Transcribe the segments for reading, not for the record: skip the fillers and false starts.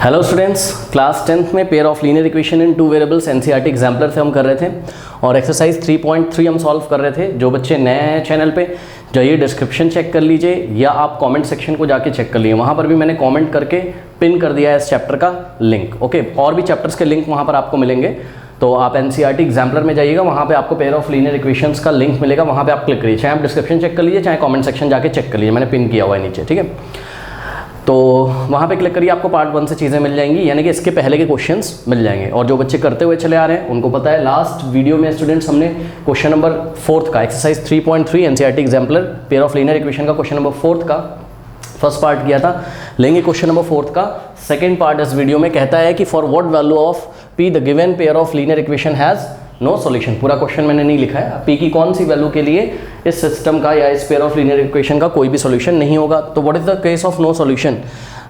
Hello students, class 10th में pair of linear equation in two variables NCERT exemplar से हम कर रहे थे और एक्सरसाइज 3.3 हम सॉल्व कर रहे थे। जो बच्चे नए हैं चैनल पे जाइए, डिस्क्रिप्शन चेक कर लीजिए या आप कमेंट सेक्शन को जाके चेक कर लीजिए, वहाँ पर भी मैंने कमेंट करके पिन कर दिया है इस चैप्टर का लिंक। ओके, और भी चैप्टर्स के लिंक वहाँ पर आपको मिलेंगे, तो आप एनसीईआरटी एग्जाम्पलर में जाइएगा, वहाँ पे आपको पेयर ऑफ लीनियर इक्वेशंस का लिंक मिलेगा, वहाँ पे आप क्लिक करिए। चाहे आप डिस्क्रिप्शन चेक कर लीजिए, चाहे कमेंट सेक्शन जाके चेक कर लीजिए, मैंने पिन किया हुआ है नीचे। ठीक है, तो वहाँ पे क्लिक करिए, आपको पार्ट 1 से चीज़ें मिल जाएंगी, यानी कि इसके पहले के क्वेश्चंस मिल जाएंगे। और जो बच्चे करते हुए चले आ रहे हैं उनको पता है, लास्ट वीडियो में स्टूडेंट्स हमने क्वेश्चन नंबर 4 का exercise 3.3 NCERT exemplar pair of linear equation का क्वेश्चन नंबर 4 का फर्स्ट पार्ट किया था। लेंगे क्वेश्चन नंबर 4 का सेकेंड पार्ट इस वीडियो में। कहता है कि for what value of p the given pair of linear equation has no solution. पूरा क्वेश्चन मैंने नहीं लिखा है, पी की कौन सी वैल्यू के लिए इस सिस्टम का या इस पेयर ऑफ लीनियर इक्वेशन का कोई भी सॉल्यूशन नहीं होगा। तो what is the case of no solution?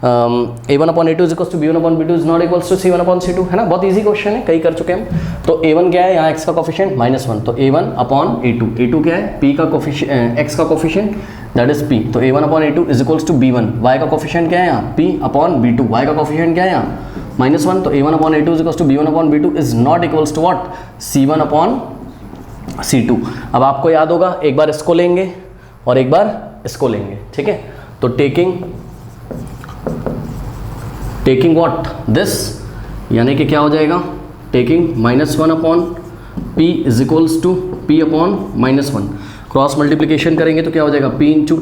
a1 upon a2 is equals to b1 upon b2 is not equals to c1 upon c2, है ना। बहुत इजी क्वेश्चन है, कई कर चुके हैं हम। तो a1 क्या है, यहाँ x का कोफिशिएंट -1, तो a1 upon a2, a2 क्या है, p का कोफिशिएंट, x का कोफिशिएंट दैट इज p, तो a1 upon a2 is equals to b1, y का कोफिशिएंट क्या है यहाँ, p upon b2, y का कोफिशिएंट क्या है यहाँ -1, तो a1 upon a2 is equals to b1 upon b2 is not equals to what, c1 upon c2। अब आपको याद होगा, एक बार इसको लेंगे और एक बार इसको लेंगे, ठीक है। तो टेकिंग व्हाट दिस, यानी कि क्या हो जाएगा, taking -1 upon p is equals to p upon -1, cross multiplication करेंगे तो क्या हो जाएगा, p into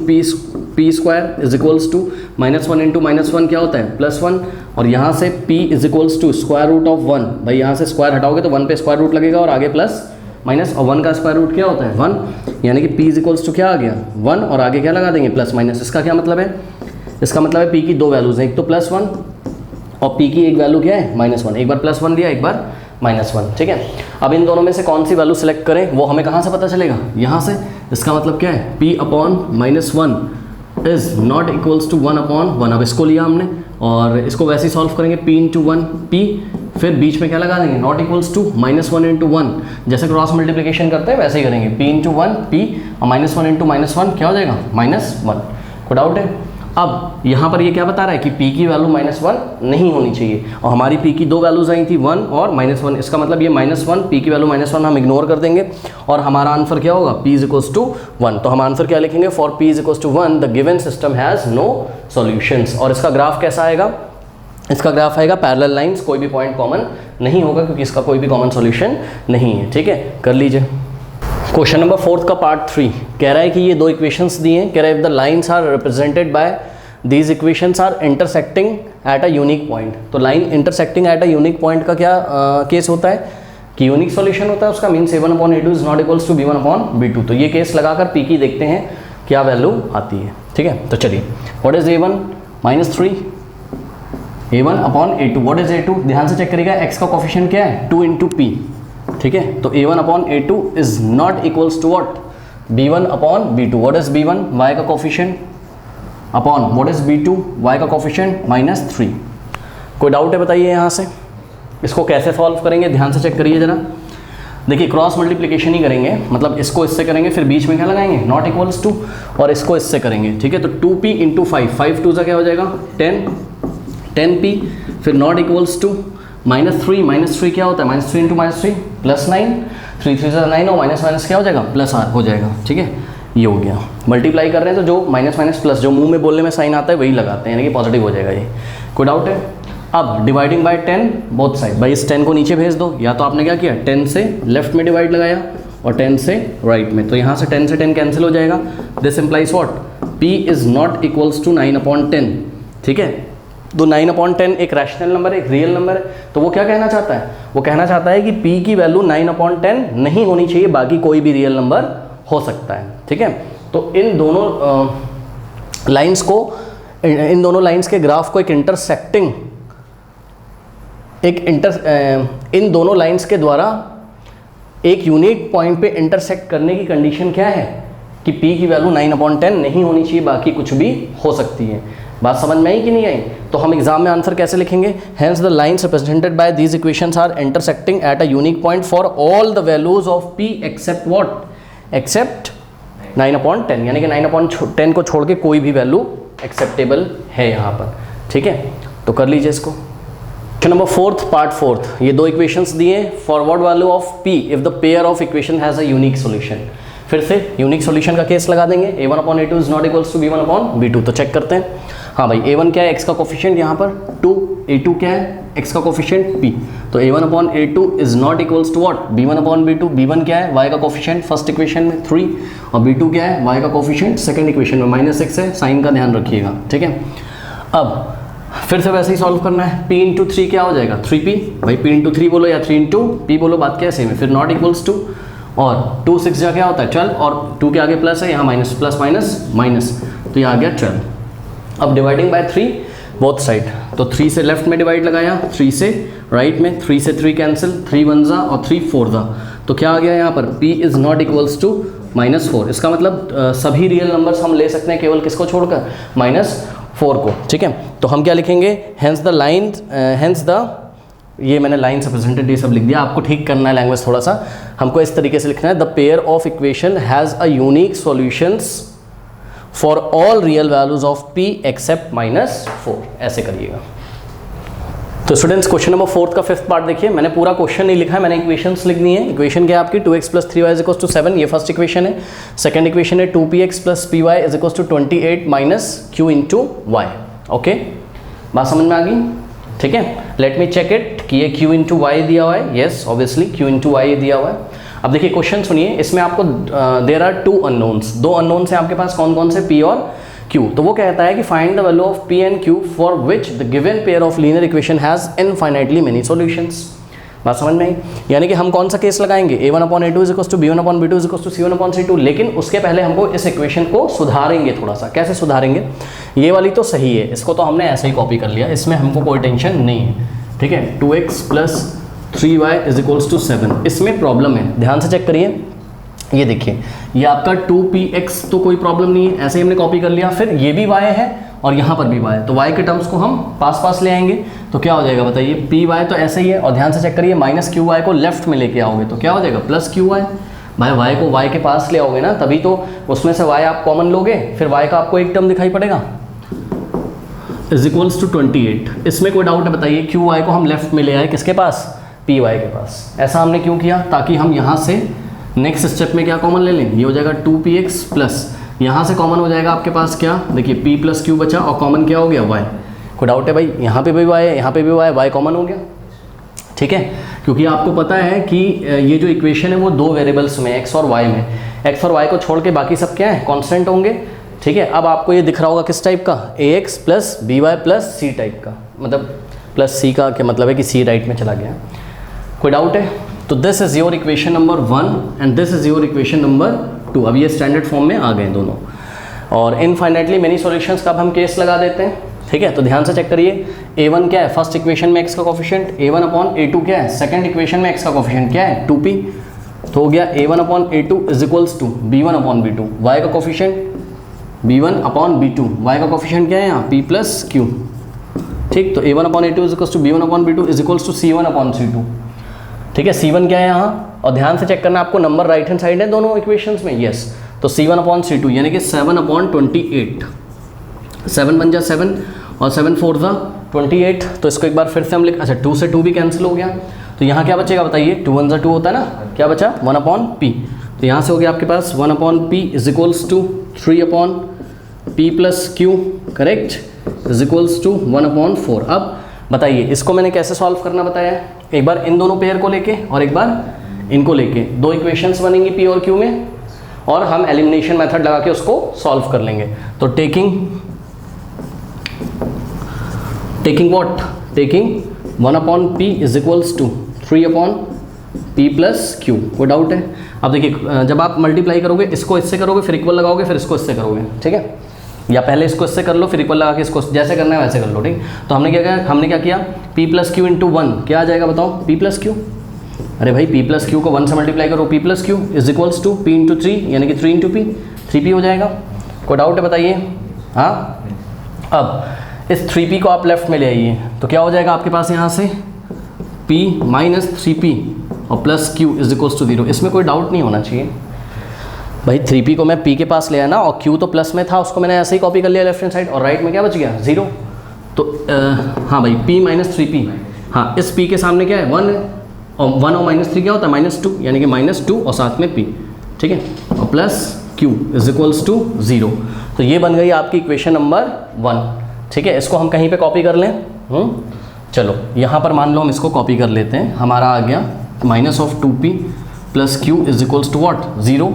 p square is equals to -1 into -1 क्या होता है +1, और यहाँ से p is equals to square root of 1। भाई यहाँ से स्क्वायर हटाओगे तो 1 पे स्क्वायर रूट लगेगा और आगे प्लस माइनस, और 1 का स्क्वायर रूट क्या होता है 1, यानी कि p इज इक्वल्स टू क्या आ गया 1 और आगे क्या लगा देंगे प्लस माइनस। इसका क्या मतलब है, इसका मतलब है p की दो वैल्यूज हैं, एक तो +1 और p की एक वैल्यू क्या है -1, एक बार +1 दिया एक बार -1, ठीक है। अब इन दोनों में से कौन सी वैल्यू सेलेक्ट करें वो हमें कहाँ से पता चलेगा, यहाँ से। इसका मतलब क्या है, p upon -1 is not equals to 1 upon 1। अब इसको लिया हमने और इसको वैसे ही सॉल्व करेंगे, p इंटू 1 p, फिर बीच में क्या लगा देंगे नॉट इक्वल्स टू -1 इंटू 1, जैसे क्रॉस मल्टीप्लिकेशन करते हैं वैसे ही करेंगे, p इंटू 1 p और -1 इंटू -1 क्या हो जाएगा -1। कोई डाउट है? अब यहाँ पर ये क्या बता रहा है कि p की वैल्यू -1 नहीं होनी चाहिए, और हमारी p की दो वैल्यूज आई थी 1 और -1। इसका मतलब ये -1, p की वैल्यू -1 हम इग्नोर कर देंगे और हमारा आंसर क्या होगा, p इज इक्वल्स टू 1। तो हम आंसर क्या लिखेंगे, for p is equals to 1 the given system has no solutions. और इसका ग्राफ कैसा आएगा, इसका ग्राफ आएगा पैरेलल लाइंस, कोई भी पॉइंट कॉमन नहीं होगा क्योंकि इसका कोई भी कॉमन सॉल्यूशन नहीं है। ठीक है, कर लीजिए। क्वेश्चन नंबर 4 का पार्ट 3 कह रहा है कि ये दो इक्वेशंस दिए हैं, कह रहा है if the lines are represented by these equations are intersecting at a unique point. तो line intersecting at a unique point का क्या केस होता है कि यूनिक सॉल्यूशन होता है उसका, means a1 upon a2 is not equals to b1 upon b2। तो ये केस लगाकर p की देखते हैं क्या वैल्यू आती है। ठीक है, तो चलिए, what is a1 -3, a1 upon a2, what is a2, ध्यान से चेक करिएगा, x का कोफिशिएंट क्या है 2 इंटू p। ठीक है, तो a1 upon a2 is not equals to what, b1 upon b2, what is b1 y का coefficient upon what is b2 y का कोफिशिएंट -3। कोई डाउट है बताइए यहाँ से, इसको कैसे सॉल्व करेंगे, ध्यान से चेक करिए जरा। देखिए, क्रॉस मल्टीप्लिकेशन ही करेंगे, मतलब इसको इससे करेंगे, फिर बीच में क्या लगाएंगे नॉट इक्वल्स टू, और इसको इससे करेंगे। ठीक है, तो 2p इंटू 5 2 से क्या हो जाएगा 10p, फिर नॉट इक्वल्स टू -3 क्या होता है -3 इंटू -3 +9, 3 3 से 9 और माइनस क्या हो जाएगा प्लस हो जाएगा। ठीक है, ये हो गया। मल्टीप्लाई कर रहे हैं तो जो माइनस प्लस जो मुंह में बोलने में साइन आता है वही लगाते हैं, यानी कि पॉजिटिव हो जाएगा ये। कोई डाउट है? अब डिवाइडिंग बाय 10 बोथ साइड, भाई इस 10 को नीचे भेज दो, या तो आपने क्या किया 10 से लेफ्ट में डिवाइड लगाया और 10 से राइट में, तो यहाँ से 10 से 10 कैंसिल हो जाएगा। This implies what, p is not equals to 9 upon 10। ठीक है, तो 9 अपॉन 10 एक रैशनल नंबर है, एक रियल नंबर है, तो वो क्या कहना चाहता है, वो कहना चाहता है कि p की वैल्यू 9 अपॉन 10 नहीं होनी चाहिए, बाकी कोई भी रियल नंबर हो सकता है। ठीक है, तो इन दोनों लाइंस को, इन दोनों लाइंस के ग्राफ को इन दोनों लाइंस के द्वारा एक यूनिक पॉइंट पे इंटरसेक्ट करने की कंडीशन क्या है कि p की वैल्यू 9 अपॉन 10 नहीं होनी चाहिए, बाकी कुछ भी हो सकती है। बात समझ में आई कि नहीं आई? तो हम एग्जाम में आंसर कैसे लिखेंगे, hence the lines represented by these equations are intersecting at a unique point for all the values of p except what, except 9 upon 10, यानी कि 9 अपॉन 10 को छोड़ के कोई भी वैल्यू एक्सेप्टेबल है यहाँ पर। ठीक है, तो कर लीजिए इसको। Question number fourth, part fourth, ये दो इक्वेशंस दिए, forward value of p if the pair of equation has a unique solution. फिर से यूनिक सॉल्यूशन का केस लगा देंगे, a1/a2 is not equals to b1/b2। तो चेक करते हैं, हाँ भाई a1 क्या है, x का कोफिशिएंट यहाँ पर 2, a2 क्या है, x का कोफिशिएंट p। तो a1/a2 is not equals to what, b1/b2। b1 क्या है, y का कोफिशिएंट फर्स्ट इक्वेशन में 3, और b2 क्या है, y का कोफिशिएंट सेकंड इक्वेशन में -6 है, साइन का ध्यान रखिएगा, ठीक है। अब फिर से वैसे ही सॉल्व करना है, p इंटू 3 क्या हो जाएगा, 3p। भाई p इंटू 3 बोलो या 3 इंटू p बोलो, बात क्या है सेम है। फिर नॉट इक्वल्स टू, और 2 6 जा क्या होता है 12, और 2 के आगे प्लस है, यहाँ माइनस, प्लस माइनस माइनस, तो ये आ गया 12। अब डिवाइडिंग बाय 3 बोथ साइड, तो 3 से लेफ्ट में डिवाइड लगाया, 3 से राइट में, 3 से 3 कैंसिल, 3 1 जा और 3 4 जा, तो क्या आ गया यहाँ पर, p is not equals to -4। इसका मतलब सभी रियल नंबर्स हम ले सकते हैं, केवल किसको छोड़कर, -4 को, ठीक है। तो हम क्या लिखेंगे, hence the line, hence the, ये मैंने लाइन रिप्रेजेंटेड ये सब लिख दिया, आपको ठीक करना है लैंग्वेज थोड़ा सा, हमको इस तरीके से लिखना है, the pair of equation has a unique solutions for all real values of p except -4, ऐसे करिएगा। तो स्टूडेंट्स क्वेश्चन नंबर 4 का 5th पार्ट देखिए, मैंने पूरा क्वेश्चन नहीं लिखा है, मैंने इक्वेशंस लिख दी है। इक्वेशन क्या है आपकी, 2x + 3y = 7, ये फर्स्ट इक्वेशन है। सेकंड इक्वेशन है 2px + py = 28 - q × y। Okay, बात समझ में आ गई, ठीक है। लेट मी चेक इट कि ये q × y दिया हुआ है, येस ऑब्वियसली q × y दिया हुआ है। अब देखिए क्वेश्चन सुनिए, इसमें आपको देयर आर 2 अननोन्स, 2 अननोन्स हैं आपके पास, कौन कौन से, p और q। तो वो कहता है कि find the value of p and q for which the given pair of linear equation has infinitely many solutions. बात समझ में आई, यानी कि हम कौन सा केस लगाएंगे, a1/a2 = b1/b2 = c1/c2, लेकिन उसके पहले हमको इस इक्वेशन को सुधारेंगे थोड़ा सा। कैसे सुधारेंगे, ये वाली तो सही है, इसको तो हमने ऐसे ही कॉपी कर लिया, इसमें हमको कोई टेंशन नहीं है, ठीक है। 2x + 3y = 7, इसमें प्रॉब्लम है, ध्यान से चेक करिए। ये देखिए, ये आपका 2px तो कोई प्रॉब्लम नहीं है, ऐसे ही हमने कॉपी कर लिया। फिर ये भी y है और यहाँ पर भी y है, तो y के टर्म्स को हम पास ले आएंगे, तो क्या हो जाएगा बताइए, py तो ऐसे ही है, और ध्यान से चेक करिए, -qy को लेफ्ट में लेके आओगे तो क्या हो जाएगा, +qy। भाई y को y के पास ले आओगे ना, तभी तो उसमें से y आप कॉमन लोगे, फिर y का आपको एक टर्म दिखाई पड़ेगा, = 28। इसमें कोई डाउट है बताइए, qy को हम लेफ्ट में ले आए, किसके पास, py के पास। ऐसा हमने क्यों किया, ताकि हम यहाँ से नेक्स्ट स्टेप में क्या कॉमन ले लें, ये हो जाएगा 2px प्लस, यहाँ से कॉमन हो जाएगा आपके पास क्या, देखिए p + q बचा, और कॉमन क्या हो गया, y। कोई डाउट है भाई, यहाँ पे भी y है, यहाँ पे भी y कॉमन हो गया, ठीक है। क्योंकि आपको पता है कि ये जो इक्वेशन है वो 2 वेरिएबल्स में, x और y में, x और y को छोड़ के बाकी सब क्या है, कॉन्स्टेंट होंगे, ठीक है। अब आपको ये दिख रहा होगा किस टाइप का, ax + by + c टाइप का, मतलब प्लस c का क्या मतलब है कि c राइट में चला गया। कोई डाउट है, तो this is your equation number 1 and this is your equation number 2। अब ये स्टैंडर्ड फॉर्म में आ गए दोनों, और इनफाइनाइटली मेनी सॉल्यूशंस का अब हम केस लगा देते हैं, ठीक है। तो ध्यान से चेक करिए, a1 क्या है, फर्स्ट इक्वेशन में x का कोफिशिएंट, a1/a2 क्या है, सेकंड इक्वेशन में x का कोफिशिएंट क्या है, 2p। तो हो गया a1/a2 = b1/b2, y का कोफिशिएंट b1/b2, y का कोफिशिएंट क्या है यहाँ, p + q, ठीक। तो a1/a2 = b1/b2 = c1/c2, ठीक है। c1 क्या है यहाँ, और ध्यान से चेक करना आपको, नंबर राइट हैंड साइड है दोनों इक्वेशंस में, यस। तो c1/c2 यानी कि 7/28, 7 बन जा 7 और 7 4 जा 28। तो इसको एक बार फिर से हम लिख, अच्छा 2 से 2 भी कैंसिल हो गया, तो यहाँ क्या बचेगा बताइए, 2 1 जा 2 होता है ना, क्या बचा 1/p। तो यहाँ से हो गया आपके पास 1/p = 3/p + q, करेक्ट, = 1/4। अब बताइए इसको मैंने कैसे सॉल्व करना बताया, एक बार इन दोनों पेयर को लेके और एक बार इनको लेके, 2 इक्वेशंस बनेंगी p और q में, और हम एलिमिनेशन मेथड लगा के उसको सॉल्व कर लेंगे। तो taking what, taking 1/p = 3/p + q। कोई डाउट है, अब देखिए जब आप मल्टीप्लाई करोगे, इसको इससे करोगे, फिर इक्वल लगाओगे, फिर इसको इससे करोगे, ठीक है, या पहले इसको इससे कर लो, फिर इक्वल लगा के इसको जैसे करना है वैसे कर लो, ठीक। तो हमने क्या किया, p + q × 1 क्या आ जाएगा बताओ, p + q। अरे भाई p + q को 1 से मल्टीप्लाई करो, p + q = p × 3 यानी कि 3 × p, 3p हो जाएगा। कोई डाउट है बताइए, हाँ। अब इस 3p को आप लेफ्ट में ले आइए, तो क्या हो जाएगा आपके पास यहाँ से, p - 3p और +q = 0। इसमें कोई डाउट नहीं होना चाहिए भाई, 3p को मैं p के पास ले आया ना, और q तो प्लस में था, उसको मैंने ऐसे ही कॉपी कर लिया लेफ्ट हैंड साइड, और राइट में क्या बच गया 0। तो हाँ भाई, p - 3p हाँ, इस p के सामने क्या है 1 है, और 1 और -3 क्या होता है -2, यानी कि -2 और साथ में p, ठीक है, और plus q is equals to 0। तो ये बन गई आपकी इक्वेशन नंबर 1, ठीक है। इसको हम कहीं पे कॉपी कर लें, चलो यहाँ पर मान लो हम इसको कॉपी कर लेते हैं। हमारा आ गया -2p plus q is equals to what 0,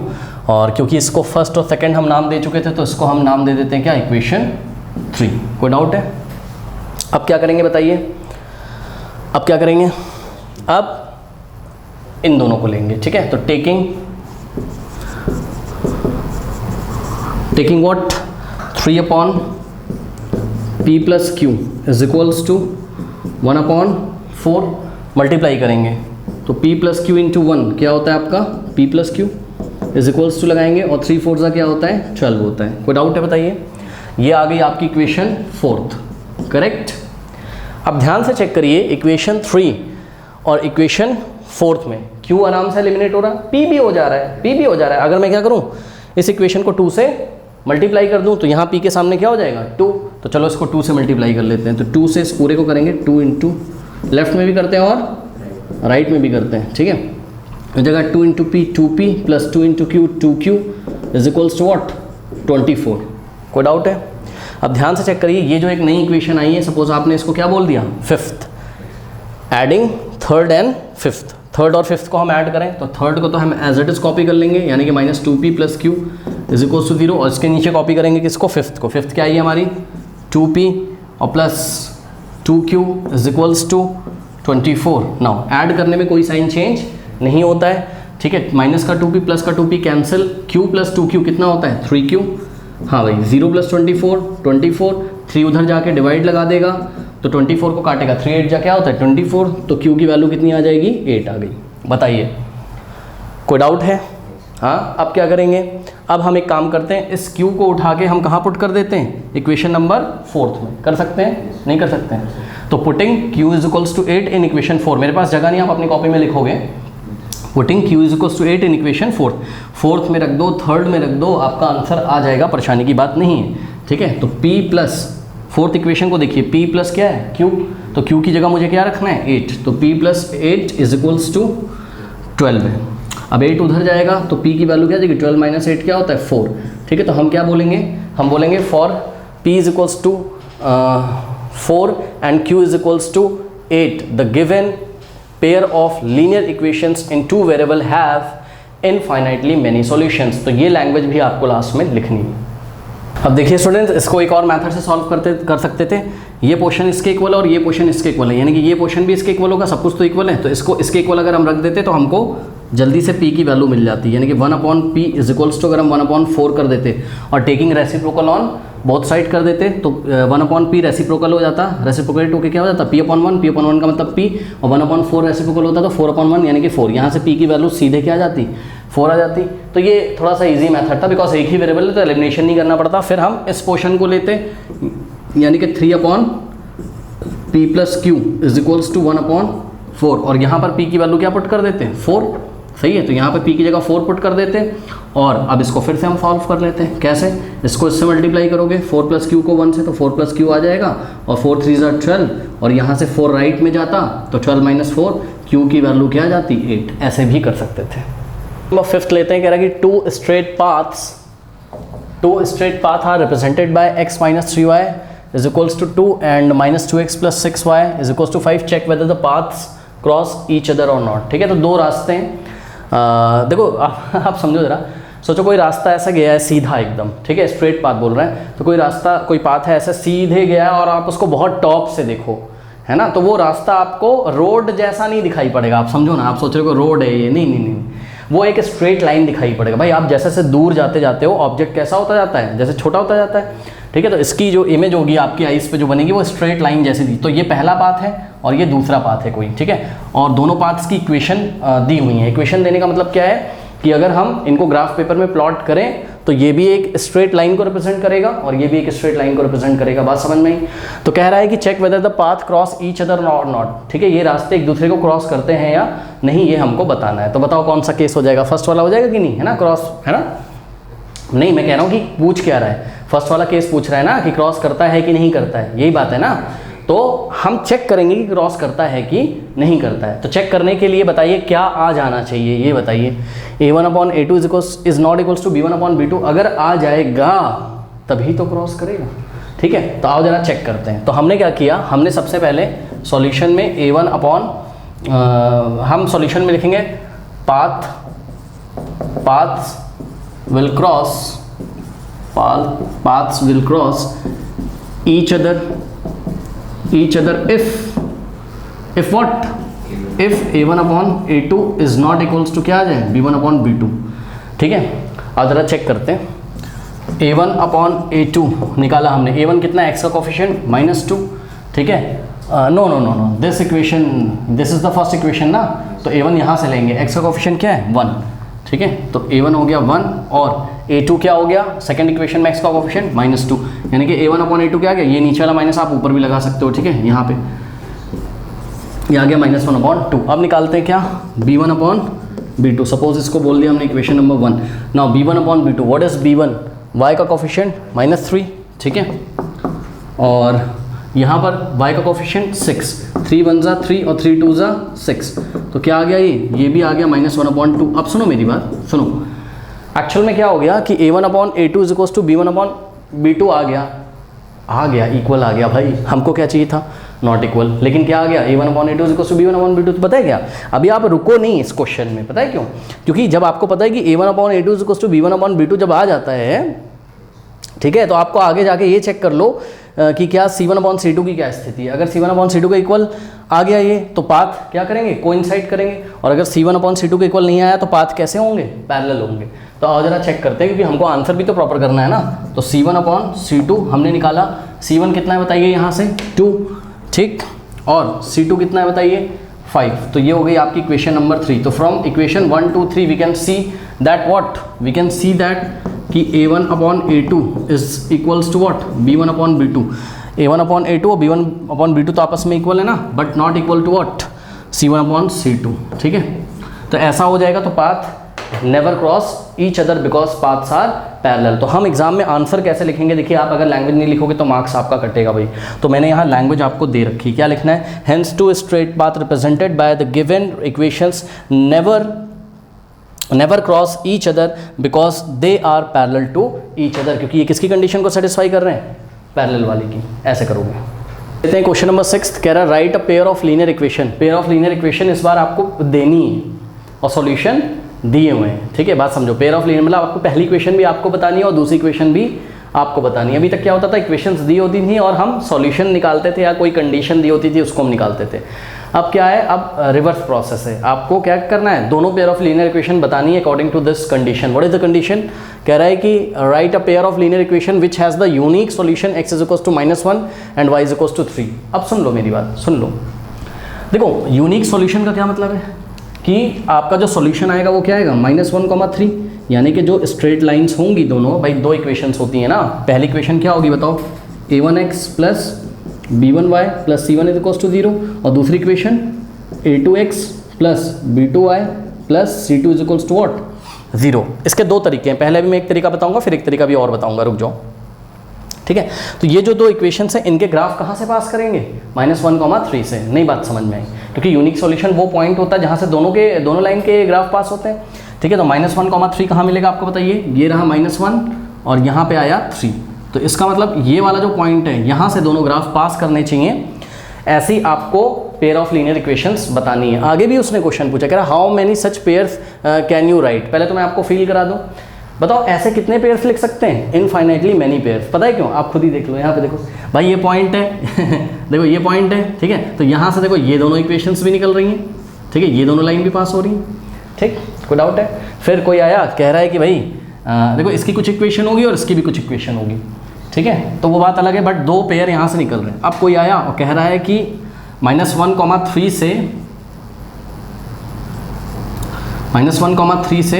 और क्योंकि इसको फर्स्ट और सेकंड हम नाम दे चुके थे तो इसको हम नाम दे देते हैं क्या, इक्वेशन 3। कोई डाउट है? अब क्या करेंगे बताइए, अब क्या करेंगे, अब इन दोनों को लेंगे, ठीक है। तो taking what 3 upon p plus q is equals to 1/4 multiply करेंगे। तो p प्लस क्यू इंटू 1 क्या होता है आपका, p plus q is equals to लगाएंगे, और 3 4 का क्या होता है 12 होता है। कोई डाउट है बताइए? ये आ गई आपकी इक्वेशन 4th, करेक्ट। अब ध्यान से चेक करिए, इक्वेशन 3 और इक्वेशन 4th में q आराम से एलिमिनेट हो रहा है, p भी हो जा रहा है, p भी हो जा रहा है। अगर मैं क्या करूँ, इस इक्वेशन को 2 से मल्टीप्लाई कर दूं तो यहाँ p के सामने क्या हो जाएगा 2, तो चलो इसको 2 से मल्टीप्लाई कर लेते हैं। तो 2 से इस पूरे को करेंगे, 2 इंटू लेफ्ट में भी करते हैं और राइट में भी करते हैं, ठीक है। इस जगह 2 into p 2p plus 2 into q 2q is equals to what 24। कोई डाउट है? अब ध्यान से चेक करिए, ये जो एक नई इक्वेशन आई है, सपोज आपने इसको क्या बोल दिया 5th, adding 3rd and 5th, 3rd और 5th को हम ऐड करें तो 3rd को तो हम एज इट इज कॉपी कर लेंगे, यानी कि -2p plus q is equals to 0, और इसके नीचे कॉपी करेंगे किसको 5th को। 5th क्या आई है हमारी 2p और plus 2q is equals to 24। Now add करने में कोई साइन चेंज नहीं होता है, ठीक है। माइनस का 2p प्लस का 2p cancel, q plus 2q कितना होता है 3q। हाँ भाई 0 प्लस 24, 3 उधर जाके डिवाइड लगा देगा तो 24 को काटेगा, 3 8 जा क्या होता है 24, तो q की वैल्यू कितनी आ जाएगी 8 आ गई। बताइए कोई डाउट है? हाँ, अब क्या करेंगे, अब हम एक काम करते हैं, इस q को उठा के हम कहाँ पुट कर देते हैं, इक्वेशन नंबर 4th में। कर सकते हैं? नहीं कर सकते हैं? तो putting q is equals to 8 in equation 4, मेरे पास जगह नहीं, आप अपनी कॉपी में लिखोगे, putting q is equals to 8 in equation 4th में रख दो, 3rd में रख दो, आपका आंसर आ जाएगा, परेशानी की बात नहीं है, ठीक है। तो p प्लस 4th इक्वेशन को देखिए, p प्लस क्या है q, तो q की जगह मुझे क्या रखना है 8, तो p plus 8 is equals to 12 है। अब 8 उधर जाएगा तो p की वैल्यू क्या जाएगी 12 माइनस 8 क्या होता है 4, ठीक है। तो हम क्या बोलेंगे, हम बोलेंगे for p is equals to 4 and q is equals to 8 the given pair of linear equations in 2 variable have infinitely many solutions. तो ये लैंग्वेज भी आपको लास्ट में लिखनी है। अब देखिए स्टूडेंट्स, इसको एक और मेथड से सॉल्व कर सकते थे। ये पोर्शन इसके इक्वल है और ये पोर्शन इसके इक्वल है, यानी कि ये पोर्शन भी इसके इक्वल होगा, सब कुछ तो इक्वल है। तो इसको इसके इक्वल अगर हम रख देते तो हमको जल्दी से p की वैल्यू मिल जाती है, यानी कि 1/p इज इक्वल्स टू अगर हम 1/4 कर देते और taking reciprocal on both side कर देते तो 1/p रेसिप्रोकल हो जाता, रेसिप्रोकेट होकर क्या हो जाता p/1, p/1 का मतलब p, और 1/4 रेसिप्रोकल होता तो 4/1 यानी कि 4। यहाँ से p की वैल्यू सीधे क्या आ जाती 4 आ जाती। तो ये थोड़ा सा इजी मेथड था, बिकॉज एक ही वेरिएबल है तो एलिमिनेशन नहीं करना पड़ता। फिर हम इस पोर्शन को लेते, यानी कि 3/p plus q is equals to 1/4, और यहाँ पर p की वैल्यू क्या पुट कर देते हैं 4, सही है। तो यहाँ पे p की जगह 4 पुट कर देते हैं, और अब इसको फिर से हम सॉल्व कर लेते हैं। कैसे? इसको इससे मल्टीप्लाई करोगे 4 प्लस क्यू को 1 से, तो 4 प्लस क्यू आ जाएगा, और 4 3 ज़ा 12, और यहाँ से 4 राइट में जाता तो 12 माइनस 4, क्यू की वैल्यू क्या आ जाती 8। ऐसे भी कर सकते थे। नंबर 5th लेते हैं, कह रहा है कि two straight path are represented by x minus 3y is equals to 2 and minus 2x plus 6y is equals to 5। Check whether the paths cross each other or not. ठीक है, तो 2 रास्ते हैं। देखो आप समझो ज़रा, सोचो कोई रास्ता ऐसा गया है सीधा एकदम, ठीक है, स्ट्रेट पाथ बोल रहे हैं, तो कोई रास्ता कोई पाथ है ऐसा सीधे गया है और आप उसको बहुत टॉप से देखो, है ना, तो वो रास्ता आपको रोड जैसा नहीं दिखाई पड़ेगा। आप समझो ना, आप सोच रहे हो रोड है ये, नहीं, वो एक स्ट्रेट लाइन दिखाई पड़ेगा। भाई आप जैसे जैसे दूर जाते जाते हो ऑब्जेक्ट कैसा होता जाता है, जैसे छोटा होता जाता है, ठीक है। तो इसकी जो इमेज होगी आपकी आइस पे जो बनेगी वो स्ट्रेट लाइन जैसी दी। तो ये पहला पाथ है और ये दूसरा पाथ है कोई, ठीक है, और दोनों पाथ्स की इक्वेशन दी हुई है। इक्वेशन देने का मतलब क्या है कि अगर हम इनको ग्राफ पेपर में प्लॉट करें तो ये भी एक स्ट्रेट लाइन को रिप्रेजेंट करेगा और ये भी एक स्ट्रेट लाइन को रिप्रेजेंट करेगा। बात समझ में आई? तो कह रहा है कि check whether the path cross each other or not, ठीक है, ये रास्ते एक दूसरे को क्रॉस करते हैं या नहीं, ये हमको बताना है। तो बताओ कौन सा केस हो जाएगा, फर्स्ट वाला हो जाएगा कि नहीं, है ना, क्रॉस, है ना। नहीं, मैं कह रहा हूँ कि पूछ क्या रहा है, फर्स्ट वाला केस पूछ रहा है ना कि क्रॉस करता है कि नहीं करता है, यही बात है ना। तो हम चेक करेंगे कि क्रॉस करता है कि नहीं करता है। तो चेक करने के लिए बताइए क्या आ जाना चाहिए, ये बताइए। a1/a2 is not equals to b1/b2 अगर आ जाएगा तभी तो क्रॉस करेगा, ठीक है। तो आओ जरा चेक करते हैं। तो हमने क्या किया, हमने सबसे पहले सॉल्यूशन में हम सॉल्यूशन में लिखेंगे paths will cross each other if what, if a1/a2 is not equals to क्या आ जाए b1/b2, ठीक है। अब जरा चेक करते हैं। a1/a2 निकाला हमने, a1 कितना है, x का कोफिशिएंट -2, ठीक है। No this equation, this is the first equation ना, तो a1 यहाँ से लेंगे, x का कोफिशिएंट क्या है 1, ठीक है। तो a1 हो गया 1 और a2 क्या हो गया, सेकंड इक्वेशन में x का कोफिशिएंट -2, यानी कि a1/a2 क्या आ गया, ये नीचे वाला माइनस आप ऊपर भी लगा सकते हो, ठीक है। यहाँ पे ये आ गया -1/2। अब निकालते हैं क्या, b1/b2। सपोज इसको बोल दिया हमने equation number 1। Now b1/b2, what is b1, y का कोफिशिएंट -3, ठीक है। और यहाँ पर y का कोफिशिएंट 6, 3 1 जा 3 और 3 2 जा 6, तो क्या आ गया, ये भी आ गया -1/2। अब सुनो मेरी बात, सुनो। एक्चुअल में क्या हो गया कि a1/a2 is equals to b1/b2 आ गया, इक्वल आ गया। भाई हमको क्या चाहिए था, नॉट इक्वल, लेकिन क्या आ गया a1/a2 is equals to b1/b2। तो पता है क्या, अभी आप रुको नहीं इस क्वेश्चन में, पता है क्यों, क्योंकि जब आपको पता है कि a1/a2 is equals to b1/b2 जब आ जाता है, ठीक है, तो आपको आगे जाके ये चेक कर लो कि क्या c1/c2 की क्या स्थिति है। अगर c1/c2 का इक्वल आ गया ये, तो पाथ क्या करेंगे, कोइंसाइड करेंगे। और अगर c1/c2 का इक्वल नहीं आया तो पाथ कैसे होंगे, पैरेलल होंगे। तो आओ जरा चेक करते हैं, क्योंकि हमको आंसर भी तो प्रॉपर करना है ना। तो c1/c2 हमने निकाला, c1 कितना है बताइए, यहाँ से 2, ठीक, और c2 कितना है बताइए 5। तो ये हो गई आपकी इक्वेशन नंबर 3। तो from equation 1 2 3 we can see that what, we can see that कि a1/a2 is equals to what, b1/b2। a1/a2 और b1/b2 तो आपस में इक्वल है ना, but not equal to what, c1/c2, ठीक है। तो ऐसा हो जाएगा। तो path never cross each other because paths are parallel. तो हम एग्जाम में आंसर कैसे लिखेंगे, देखिए आप अगर लैंग्वेज नहीं लिखोगे तो मार्क्स आपका कटेगा भाई। तो मैंने यहाँ लैंग्वेज आपको दे रखी, क्या लिखना है, hence two straight path represented by the given equations never cross each other because they are parallel to each other, क्योंकि ये किसकी कंडीशन को सेटिस्फाई कर रहे हैं, पैरेलल वाली की। ऐसे करोगे। देखते हैं क्वेश्चन नंबर 6, कह रहा है right a pair of linear equation. Pair of linear equation इस बार आपको देनी है और सॉल्यूशन दिए हुए हैं, ठीक है। बात समझो, पेयर ऑफ लीनियर मतलब आपको पहली इक्वेशन भी आपको बतानी है और दूसरी इक्वेशन भी आपको बतानी है। अभी तक क्या होता था, इक्वेशंस दी होती थी और हम सॉल्यूशन निकालते थे, या कोई कंडीशन दी होती थी उसको हम निकालते थे। अब क्या है, अब रिवर्स प्रोसेस है। आपको क्या करना है, दोनों पेयर ऑफ लीनियर इक्वेशन बतानी है according to this condition. What is the condition, कह रहा है कि write a pair of linear equation which has the unique solution x is equals to -1 and y is equals to 3। अब सुन लो मेरी बात, सुन लो। देखो यूनिक सॉल्यूशन का क्या मतलब है कि आपका जो सॉल्यूशन आएगा वो क्या आएगा, -1, 3, यानी कि जो स्ट्रेट लाइंस होंगी दोनों, भाई दो इक्वेशंस होती हैं ना। पहली इक्वेशन क्या होगी बताओ, a1x plus b1y plus c1 is equals to 0, और दूसरी equation a2x plus b2y plus c2 is equals to what, 0। इसके दो तरीके हैं, पहले भी मैं एक तरीका बताऊंगा, फिर एक तरीका भी और बताऊंगा, रुक जाओ, ठीक है। तो ये जो दो इक्वेशंस हैं इनके ग्राफ कहाँ से पास करेंगे, -1, 3 से। नहीं बात समझ में आई, क्योंकि यूनिक सॉल्यूशन वो पॉइंट होता है जहाँ से दोनों लाइन के ग्राफ पास होते हैं, ठीक है। तो -1, 3 कहाँ मिलेगा आपको बताइए, ये रहा -1 और यहाँ पे आया 3। तो इसका मतलब ये वाला जो पॉइंट है यहाँ से दोनों ग्राफ पास करने चाहिए। ऐसी आपको पेयर ऑफ लीनियर इक्वेशंस बतानी है। आगे भी उसने क्वेश्चन पूछा, कह रहा how many such pairs can you right. पहले तो मैं आपको फील करा दूँ, बताओ ऐसे कितने पेयर्स लिख सकते हैं, इनफाइनाइटली मैनी पेयर्स। पता है क्यों, आप खुद ही देख लो, यहाँ पे देखो भाई ये पॉइंट है देखो ये पॉइंट है, ठीक है। तो यहाँ से देखो ये दोनों इक्वेशंस भी निकल रही हैं, ठीक है, ये दोनों लाइन भी पास हो रही हैं, ठीक, कोई डाउट है। फिर कोई आया कह रहा है कि भाई देखो इसकी कुछ इक्वेशन होगी और इसकी भी कुछ इक्वेशन होगी, ठीक है, तो वो बात अलग है, बट दो पेयर यहाँ से निकल रहे हैं। अब कोई आया और कह रहा है कि -1, 3 से -1, 3 से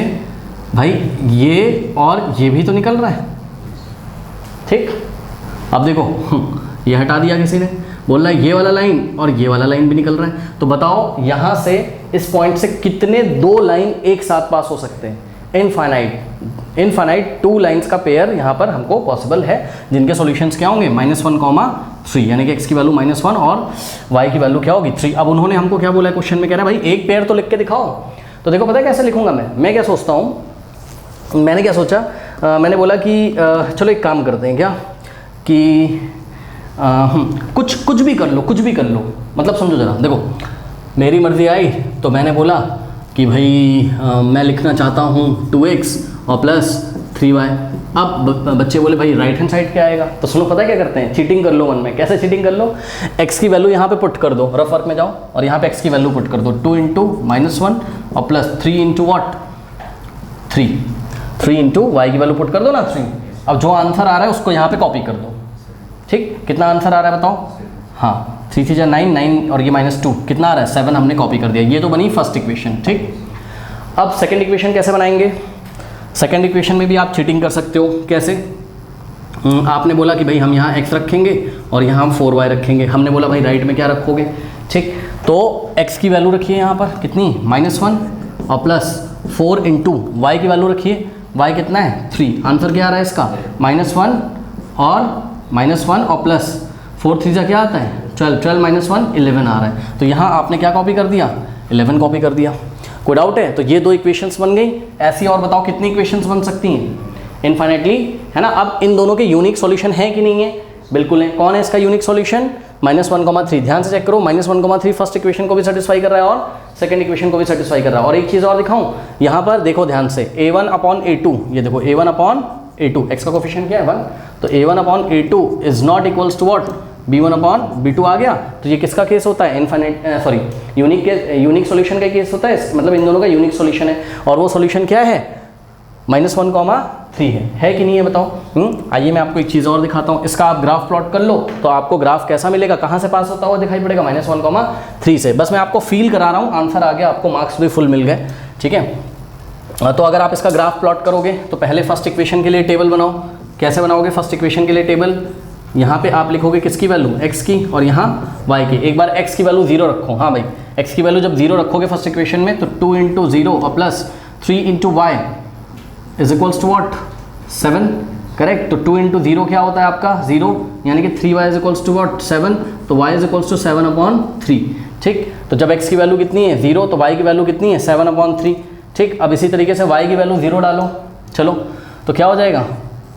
भाई ये और ये भी तो निकल रहा है, ठीक। अब देखो ये हटा दिया किसी ने, बोल रहा है ये वाला लाइन और ये वाला लाइन भी निकल रहा है। तो बताओ यहाँ से इस पॉइंट से कितने दो लाइन एक साथ पास हो सकते हैं, इनफाइनाइट 2 लाइंस का पेयर यहाँ पर हमको पॉसिबल है, जिनके सॉल्यूशंस क्या होंगे, -1, 3, यानी कि x की वैल्यू -1 और y की वैल्यू क्या होगी 3। अब उन्होंने हमको क्या बोला है क्वेश्चन में, कह रहा है भाई एक पेयर तो लिख के दिखाओ। तो देखो पता है कैसे लिखूंगा मैं क्या सोचता हूँ, मैंने क्या सोचा, मैंने बोला कि चलो एक काम करते हैं क्या कि कुछ भी कर लो, कुछ भी कर लो, मतलब समझो जरा, देखो मेरी मर्ज़ी आई तो मैंने बोला कि भाई मैं लिखना चाहता हूँ 2x और प्लस 3y। अब बच्चे बोले भाई राइट हैंड साइड क्या आएगा, तो सुनो पता है क्या करते हैं, चीटिंग कर लो मन में। कैसे चीटिंग कर लो, x की वैल्यू यहाँ पे पुट कर दो, रफ वर्क में जाओ और यहाँ पे x की वैल्यू पुट कर दो, 2 इंटू -1 और plus 3 into what 3 into y की वैल्यू पुट कर दो ना 3। अब जो आंसर आ रहा है उसको यहाँ पे कॉपी कर दो। ठीक, कितना आंसर आ रहा है बताओ, हाँ 3 3 9 9 और ये -2 कितना आ रहा है 7, हमने कॉपी कर दिया। ये तो बनी फर्स्ट इक्वेशन। ठीक, अब सेकंड इक्वेशन कैसे बनाएंगे, सेकंड इक्वेशन में भी आप चीटिंग कर सकते हो। कैसे, आपने बोला कि भाई हम यहाँ x रखेंगे और यहाँ हम 4y रखेंगे, हमने बोला भाई राइट में क्या रखोगे। ठीक, तो x की वैल्यू रखिए यहाँ पर कितनी -1 और प्लस 4 इंटू वाई की वैल्यू रखिए, y कितना है 3। आंसर क्या आ रहा है इसका -1 और प्लस 4 3 क्या आता है 12, 12 -1 11 आ रहा है। तो यहाँ आपने क्या कॉपी कर दिया 11 कॉपी कर दिया। कोई डाउट है, तो ये 2 इक्वेशंस बन गई। ऐसी और बताओ कितनी इक्वेशंस बन सकती हैं, इनफाइनाइटली, है ना। अब इन दोनों के यूनिक सॉल्यूशन है कि नहीं है, बिल्कुल है। कौन है इसका यूनिक सॉल्यूशन, -1,3। ध्यान से चेक करो, -1,3 फर्स्ट इक्वेशन को भी सेटिस्फाई कर रहा है और सेकंड इक्वेशन को भी सेटिस्फाई कर रहा है। और एक चीज़ और दिखाऊं, यहाँ पर देखो ध्यान से, a1/a2, ये देखो a1/a2, x का कोफिशिएंट क्या है 1, तो a1/a2 is not equals to what b1/b2 आ गया। तो ये किसका केस होता है, इनफाइनाइट सॉरी यूनिक सॉल्यूशन का केस होता है, मतलब इन दोनों का यूनिक सॉल्यूशन है। और वो सॉल्यूशन क्या है -1,3 है कि नहीं है बताओ। आइए मैं आपको एक चीज़ और दिखाता हूँ, इसका आप ग्राफ प्लॉट कर लो तो आपको ग्राफ कैसा मिलेगा, कहाँ से पास होता हुआ दिखाई पड़ेगा, -1,3 से। बस मैं आपको फील करा रहा हूँ, आंसर आ गया, आपको मार्क्स भी फुल मिल गए। ठीक है, तो अगर आप इसका ग्राफ प्लॉट करोगे तो पहले फर्स्ट इक्वेशन के लिए टेबल बनाओ। कैसे बनाओगे फर्स्ट इक्वेशन के लिए टेबल, यहाँ पे आप लिखोगे किसकी वैल्यू x की और यहाँ y की। एक बार x की वैल्यू 0 रखो, हाँ भाई x की वैल्यू जब 0 रखोगे फर्स्ट इक्वेशन में, तो 2 इंटू 0 और plus 3 into y is equals to what 7, correct. तो 2 इंटू 0 क्या होता है आपका 0, यानी कि 3y is equals to what 7, तो y इज इक्वल्स टू 7/3। ठीक, तो जब x की वैल्यू कितनी है 0 तो y की वैल्यू कितनी है 7/3। ठीक, अब इसी तरीके से y की वैल्यू 0 डालो, चलो तो क्या हो जाएगा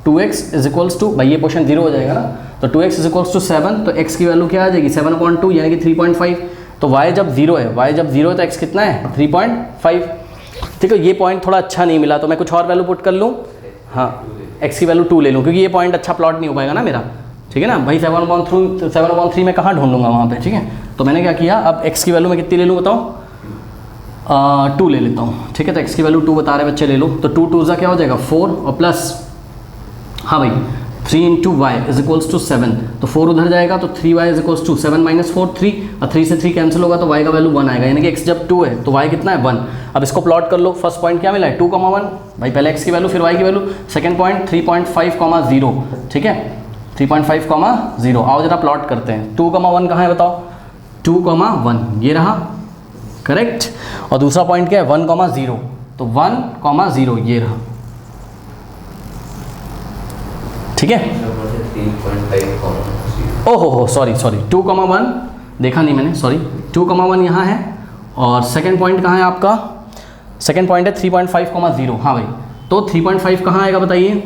2x इज इक्वल्स टू, भाई ये पोर्शन 0 हो जाएगा ना, तो 2x इज इक्वल्स टू 7, तो x की वैल्यू क्या आ जाएगी 7/2 यानी कि 3.5। तो y जब 0 है, y जब 0 है तो x कितना है 3.5। ठीक है, ये पॉइंट थोड़ा अच्छा नहीं मिला तो मैं कुछ और वैल्यू पुट कर लूँ, हाँ x की वैल्यू 2 ले लूँ, क्योंकि ये पॉइंट अच्छा प्लॉट नहीं हो पाएगा ना मेरा। ठीक है ना भाई, 7/3 में कहाँ ढूंढूंगा वहाँ पे। ठीक है, तो मैंने क्या किया, अब x की वैल्यू मैं कितनी ले लूँ बताओ, 2 ले लेता हूँ। ठीक है, तो x की वैल्यू 2 बता रहे बच्चे, ले लो। तो 2 2 क्या हो जाएगा 4 और प्लस, हाँ भाई 3 into y is equals to 7, तो 4 उधर जाएगा तो 3y इज इक्वल्स टू 7 - 4 3, और 3 से 3 कैंसिल होगा तो y का वैल्यू 1 आएगा, यानी कि x जब 2 है तो y कितना है 1। अब इसको प्लॉट कर लो, फर्स्ट पॉइंट क्या मिला है 2,1, भाई पहले x की वैल्यू फिर y की वैल्यू। सेकंड पॉइंट 3.5,0, ठीक है 3.5,0। आओ जरा प्लॉट करते हैं, 2,1 कहाँ है बताओ, 2,1 ये रहा, करेक्ट। और दूसरा पॉइंट क्या है 1,0, तो 1,0 ये रहा। ठीक है, ओहो हो सॉरी 2,1 देखा नहीं मैंने, सॉरी 2,1 यहाँ है। और सेकंड पॉइंट कहाँ है आपका, सेकंड पॉइंट है 3.5,0, हाँ भाई, तो 3.5 कहाँ आएगा बताइए,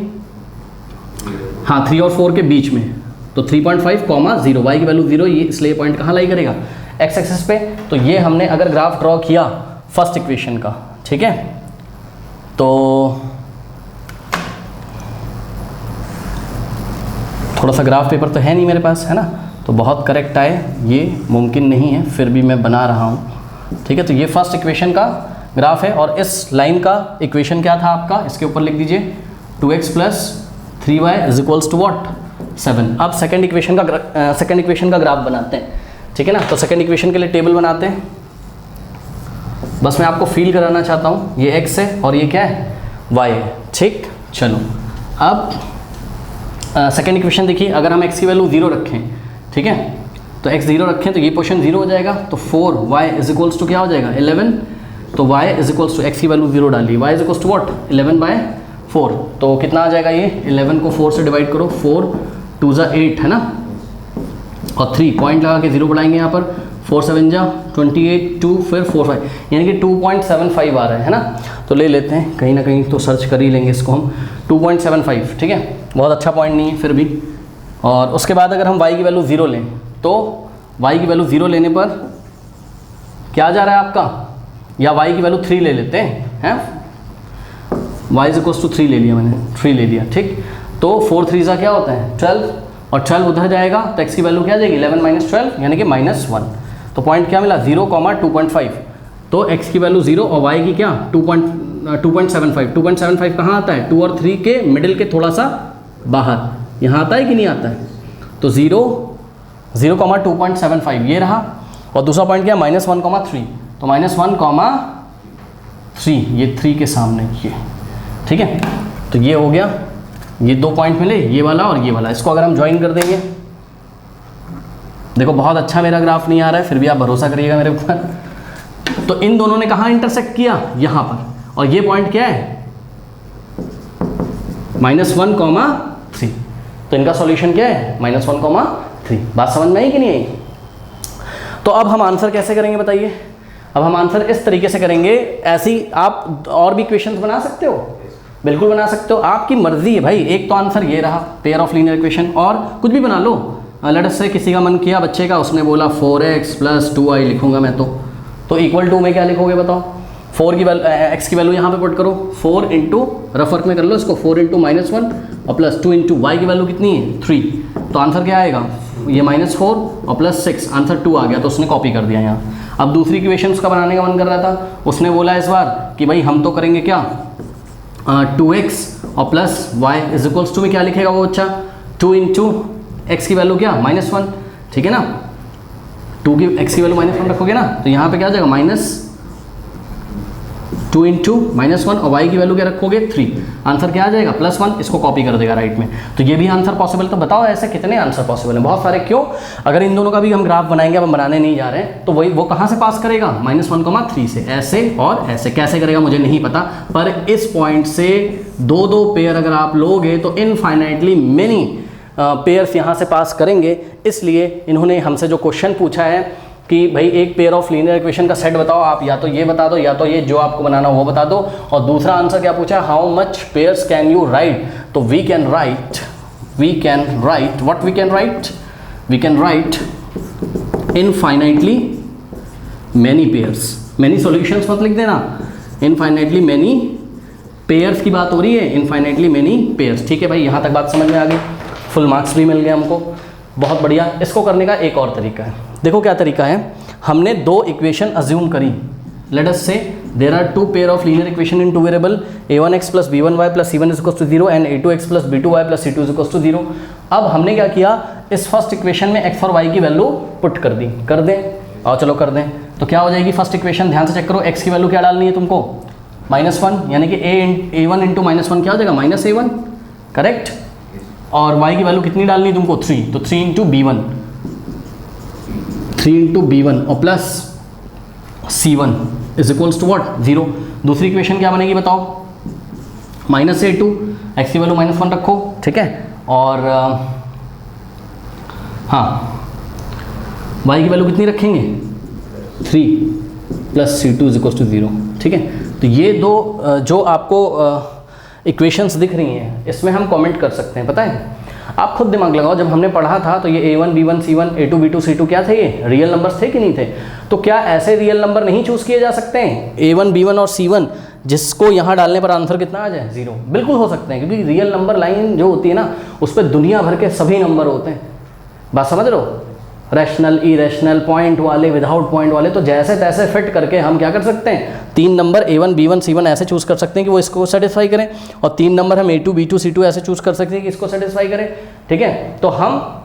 हाँ 3 और 4 के बीच में, तो 3.5,0, वाई की वैल्यू 0, ये इसलिए पॉइंट कहाँ लाई करेगा एक्स एक्सिस पे। तो ये हमने अगर ग्राफ ड्रॉ किया फर्स्ट इक्वेशन का, ठीक है, तो थोड़ा सा ग्राफ पेपर तो है नहीं मेरे पास, है ना, तो बहुत करेक्ट आए ये मुमकिन नहीं है, फिर भी मैं बना रहा हूँ। ठीक है, तो ये फर्स्ट इक्वेशन का ग्राफ है और इस लाइन का इक्वेशन क्या था आपका, इसके ऊपर लिख दीजिए 2x + 3y is equals to what 7। अब सेकंड इक्वेशन का ग्राफ बनाते हैं। ठीक है ना, तो सेकंड इक्वेशन के लिए टेबल बनाते हैं। बस मैं आपको फील कराना चाहता हूँ, ये x है और ये क्या है y है। ठीक, चलो अब सेकेंड इक्वेशन देखिए, अगर हम x की वैल्यू 0 रखें, ठीक है, तो x 0 रखें तो ये पोर्शन 0 हो जाएगा, तो 4y इज इक्वल्स टू क्या हो जाएगा 11, तो y is equals to x की वैल्यू 0 डाली, y is equals to what 11/4, तो कितना आ जाएगा ये 11 को 4 से डिवाइड करो, 4 2 = 8 है ना, और 3 पॉइंट लगा के 0 बढ़ाएंगे यहाँ पर, 4 7 जा 28, 2 फिर 4 5, यानी कि 2.75 आ रहा है ना। तो ले लेते हैं, कहीं ना कहीं तो सर्च कर ही लेंगे इसको हम, 2.75, ठीक है, बहुत अच्छा पॉइंट नहीं है फिर भी। और उसके बाद अगर हम y की वैल्यू 0 लें तो y की वैल्यू 0 लेने पर क्या जा रहा है आपका, या y की वैल्यू 3 ले लेते हैं, y इज इक्वल्स टू 3 ले लिया मैंने, 3 ले लिया, ठीक। तो 4 3 क्या होता है 12, और 12 उधर जाएगा तो x की वैल्यू क्या आ जाएगी 11 - 12 यानी कि -1। तो पॉइंट क्या मिला 0, 2.5। तो x की वैल्यू 0 और y की क्या 2.75। 2.75 कहाँ आता है 2 और 3 के मिडिल के थोड़ा सा बाहर, यहाँ आता है कि नहीं आता है। तो 0, 2.75 ये रहा, और दूसरा पॉइंट क्या -1,3, तो -1,3 ये 3 के सामने ये, ठीक है। तो ये हो गया, ये 2 पॉइंट मिले, ये वाला और ये वाला। इसको अगर हम ज्वाइन कर देंगे, देखो बहुत अच्छा मेरा ग्राफ नहीं आ रहा है, फिर भी आप भरोसा करिएगा मेरे ऊपर। तो इन दोनों ने कहाँ इंटरसेक्ट किया, यहाँ पर, और ये पॉइंट क्या है -1,3। तो इनका सॉल्यूशन क्या है -1,3। बात समझ में आई कि नहीं आई। तो अब हम आंसर कैसे करेंगे बताइए। अब हम आंसर इस तरीके से करेंगे, ऐसी आप और भी इक्वेशंस बना सकते हो, बिल्कुल बना सकते हो, आपकी मर्जी है भाई। एक तो आंसर ये रहा पेयर ऑफ लीनियर इक्वेशन, और कुछ भी बना लो। लेट अस से किसी का मन किया बच्चे का, उसने बोला 4x + 2y लिखूंगा मैं, तो इक्वल टू में क्या लिखोगे बताओ, 4 की वैल्यू x की वैल्यू यहाँ पे पुट करो, 4 इंटू रफ वर्क में कर लो इसको, 4 इंटू -1 और +2 इंटू y की वैल्यू कितनी है 3। तो आंसर क्या आएगा ये -4 और +6, आंसर 2 आ गया। तो उसने कॉपी कर दिया यहाँ। अब दूसरी इक्वेशन उसका बनाने का मन कर रहा था, उसने बोला इस बार कि भाई हम तो करेंगे क्या 2x और +y इज इक्वल्स टू में क्या लिखेगा वो बच्चा 2 इंटू x की वैल्यू क्या -1, ठीक है ना। 2 की x की वैल्यू -1 रखोगे ना, तो यहाँ पे क्या आ जाएगा -2 इंटू -1 और y की वैल्यू क्या रखोगे 3, आंसर क्या आ जाएगा +1। इसको कॉपी कर देगा राइट में। तो ये भी आंसर पॉसिबल। तो बताओ ऐसे कितने आंसर पॉसिबल हैं, बहुत सारे। क्यों, अगर इन दोनों का भी हम ग्राफ बनाएंगे, अब हम बनाने नहीं जा रहे हैं, तो वही वो कहाँ से पास करेगा -1,3 से, ऐसे और ऐसे। कैसे करेगा मुझे नहीं पता, पर इस पॉइंट से 2 पेयर अगर आप लोगे तो इनफाइनाइटली मेनी पेयर्स यहाँ से पास करेंगे। इसलिए इन्होंने हमसे जो क्वेश्चन पूछा है कि भाई एक पेयर ऑफ लीनियर इक्वेशन का सेट बताओ, आप या तो ये बता दो या तो ये जो आपको बनाना हो वो बता दो। और दूसरा आंसर क्या पूछा, how much pairs can you write. तो we can write what we can write infinitely many pairs. Many solutions मत लिख देना, इनफाइनाइटली मैनी पेयर्स की बात हो रही है, इनफाइनाइटली मैनी पेयर्स। ठीक है भाई, यहाँ तक बात समझ में आ गई, फुल मार्क्स भी मिल गए हमको, बहुत बढ़िया। इसको करने का एक और तरीका है, देखो क्या तरीका है। हमने 2 इक्वेशन अज्यूम करी। Let us say there are 2 pair of linear equation in 2 variable a1x + b1y + c1 = 0 and a2x + b2y + c2 = 0। अब हमने क्या किया, इस फर्स्ट इक्वेशन में x और y की वैल्यू पुट कर दी। कर दें, और चलो कर दें। तो क्या हो जाएगी फर्स्ट इक्वेशन, ध्यान से चेक करो। x की वैल्यू क्या डालनी है तुमको -1, यानी कि a1 इंटू -1 क्या हो जाएगा -a1, करेक्ट। और y की वैल्यू कितनी डालनी है तुमको 3, तो 3 इंटू b1 और plus c1 is equals to what 0। दूसरी इक्वेशन क्या बनेगी बताओ, -a2, x की वैल्यू -1 रखो, ठीक है। और हाँ, y की वैल्यू कितनी रखेंगे 3 + c2 इज इक्वल्स टू 0, ठीक है। तो ये 2 जो आपको इक्वेशंस दिख रही हैं, इसमें हम कमेंट कर सकते हैं। पता है, आप खुद दिमाग लगाओ, जब हमने पढ़ा था तो ये a1 b1 c1 a2 b2 c2 क्या थे, ये रियल नंबर्स थे कि नहीं थे। तो क्या ऐसे रियल नंबर नहीं चूज़ किए जा सकते हैं a1 b1 और c1, जिसको यहाँ डालने पर आंसर कितना आ जाए 0? बिल्कुल हो सकते हैं, क्योंकि रियल नंबर लाइन जो होती है ना, उस पर दुनिया भर के सभी नंबर होते हैं। बात समझ रहे हो, रैशनल, इरेशनल, पॉइंट वाले, विदाउट पॉइंट वाले। तो जैसे तैसे फिट करके हम क्या कर सकते हैं, 3 नंबर a1 b1 c1 ऐसे चूज़ कर सकते हैं कि वो इसको सेटिस्फाई करें, और 3 नंबर हम a2 b2 c2 ऐसे चूज़ कर सकते हैं कि इसको सेटिस्फाई करें, ठीक है। तो हम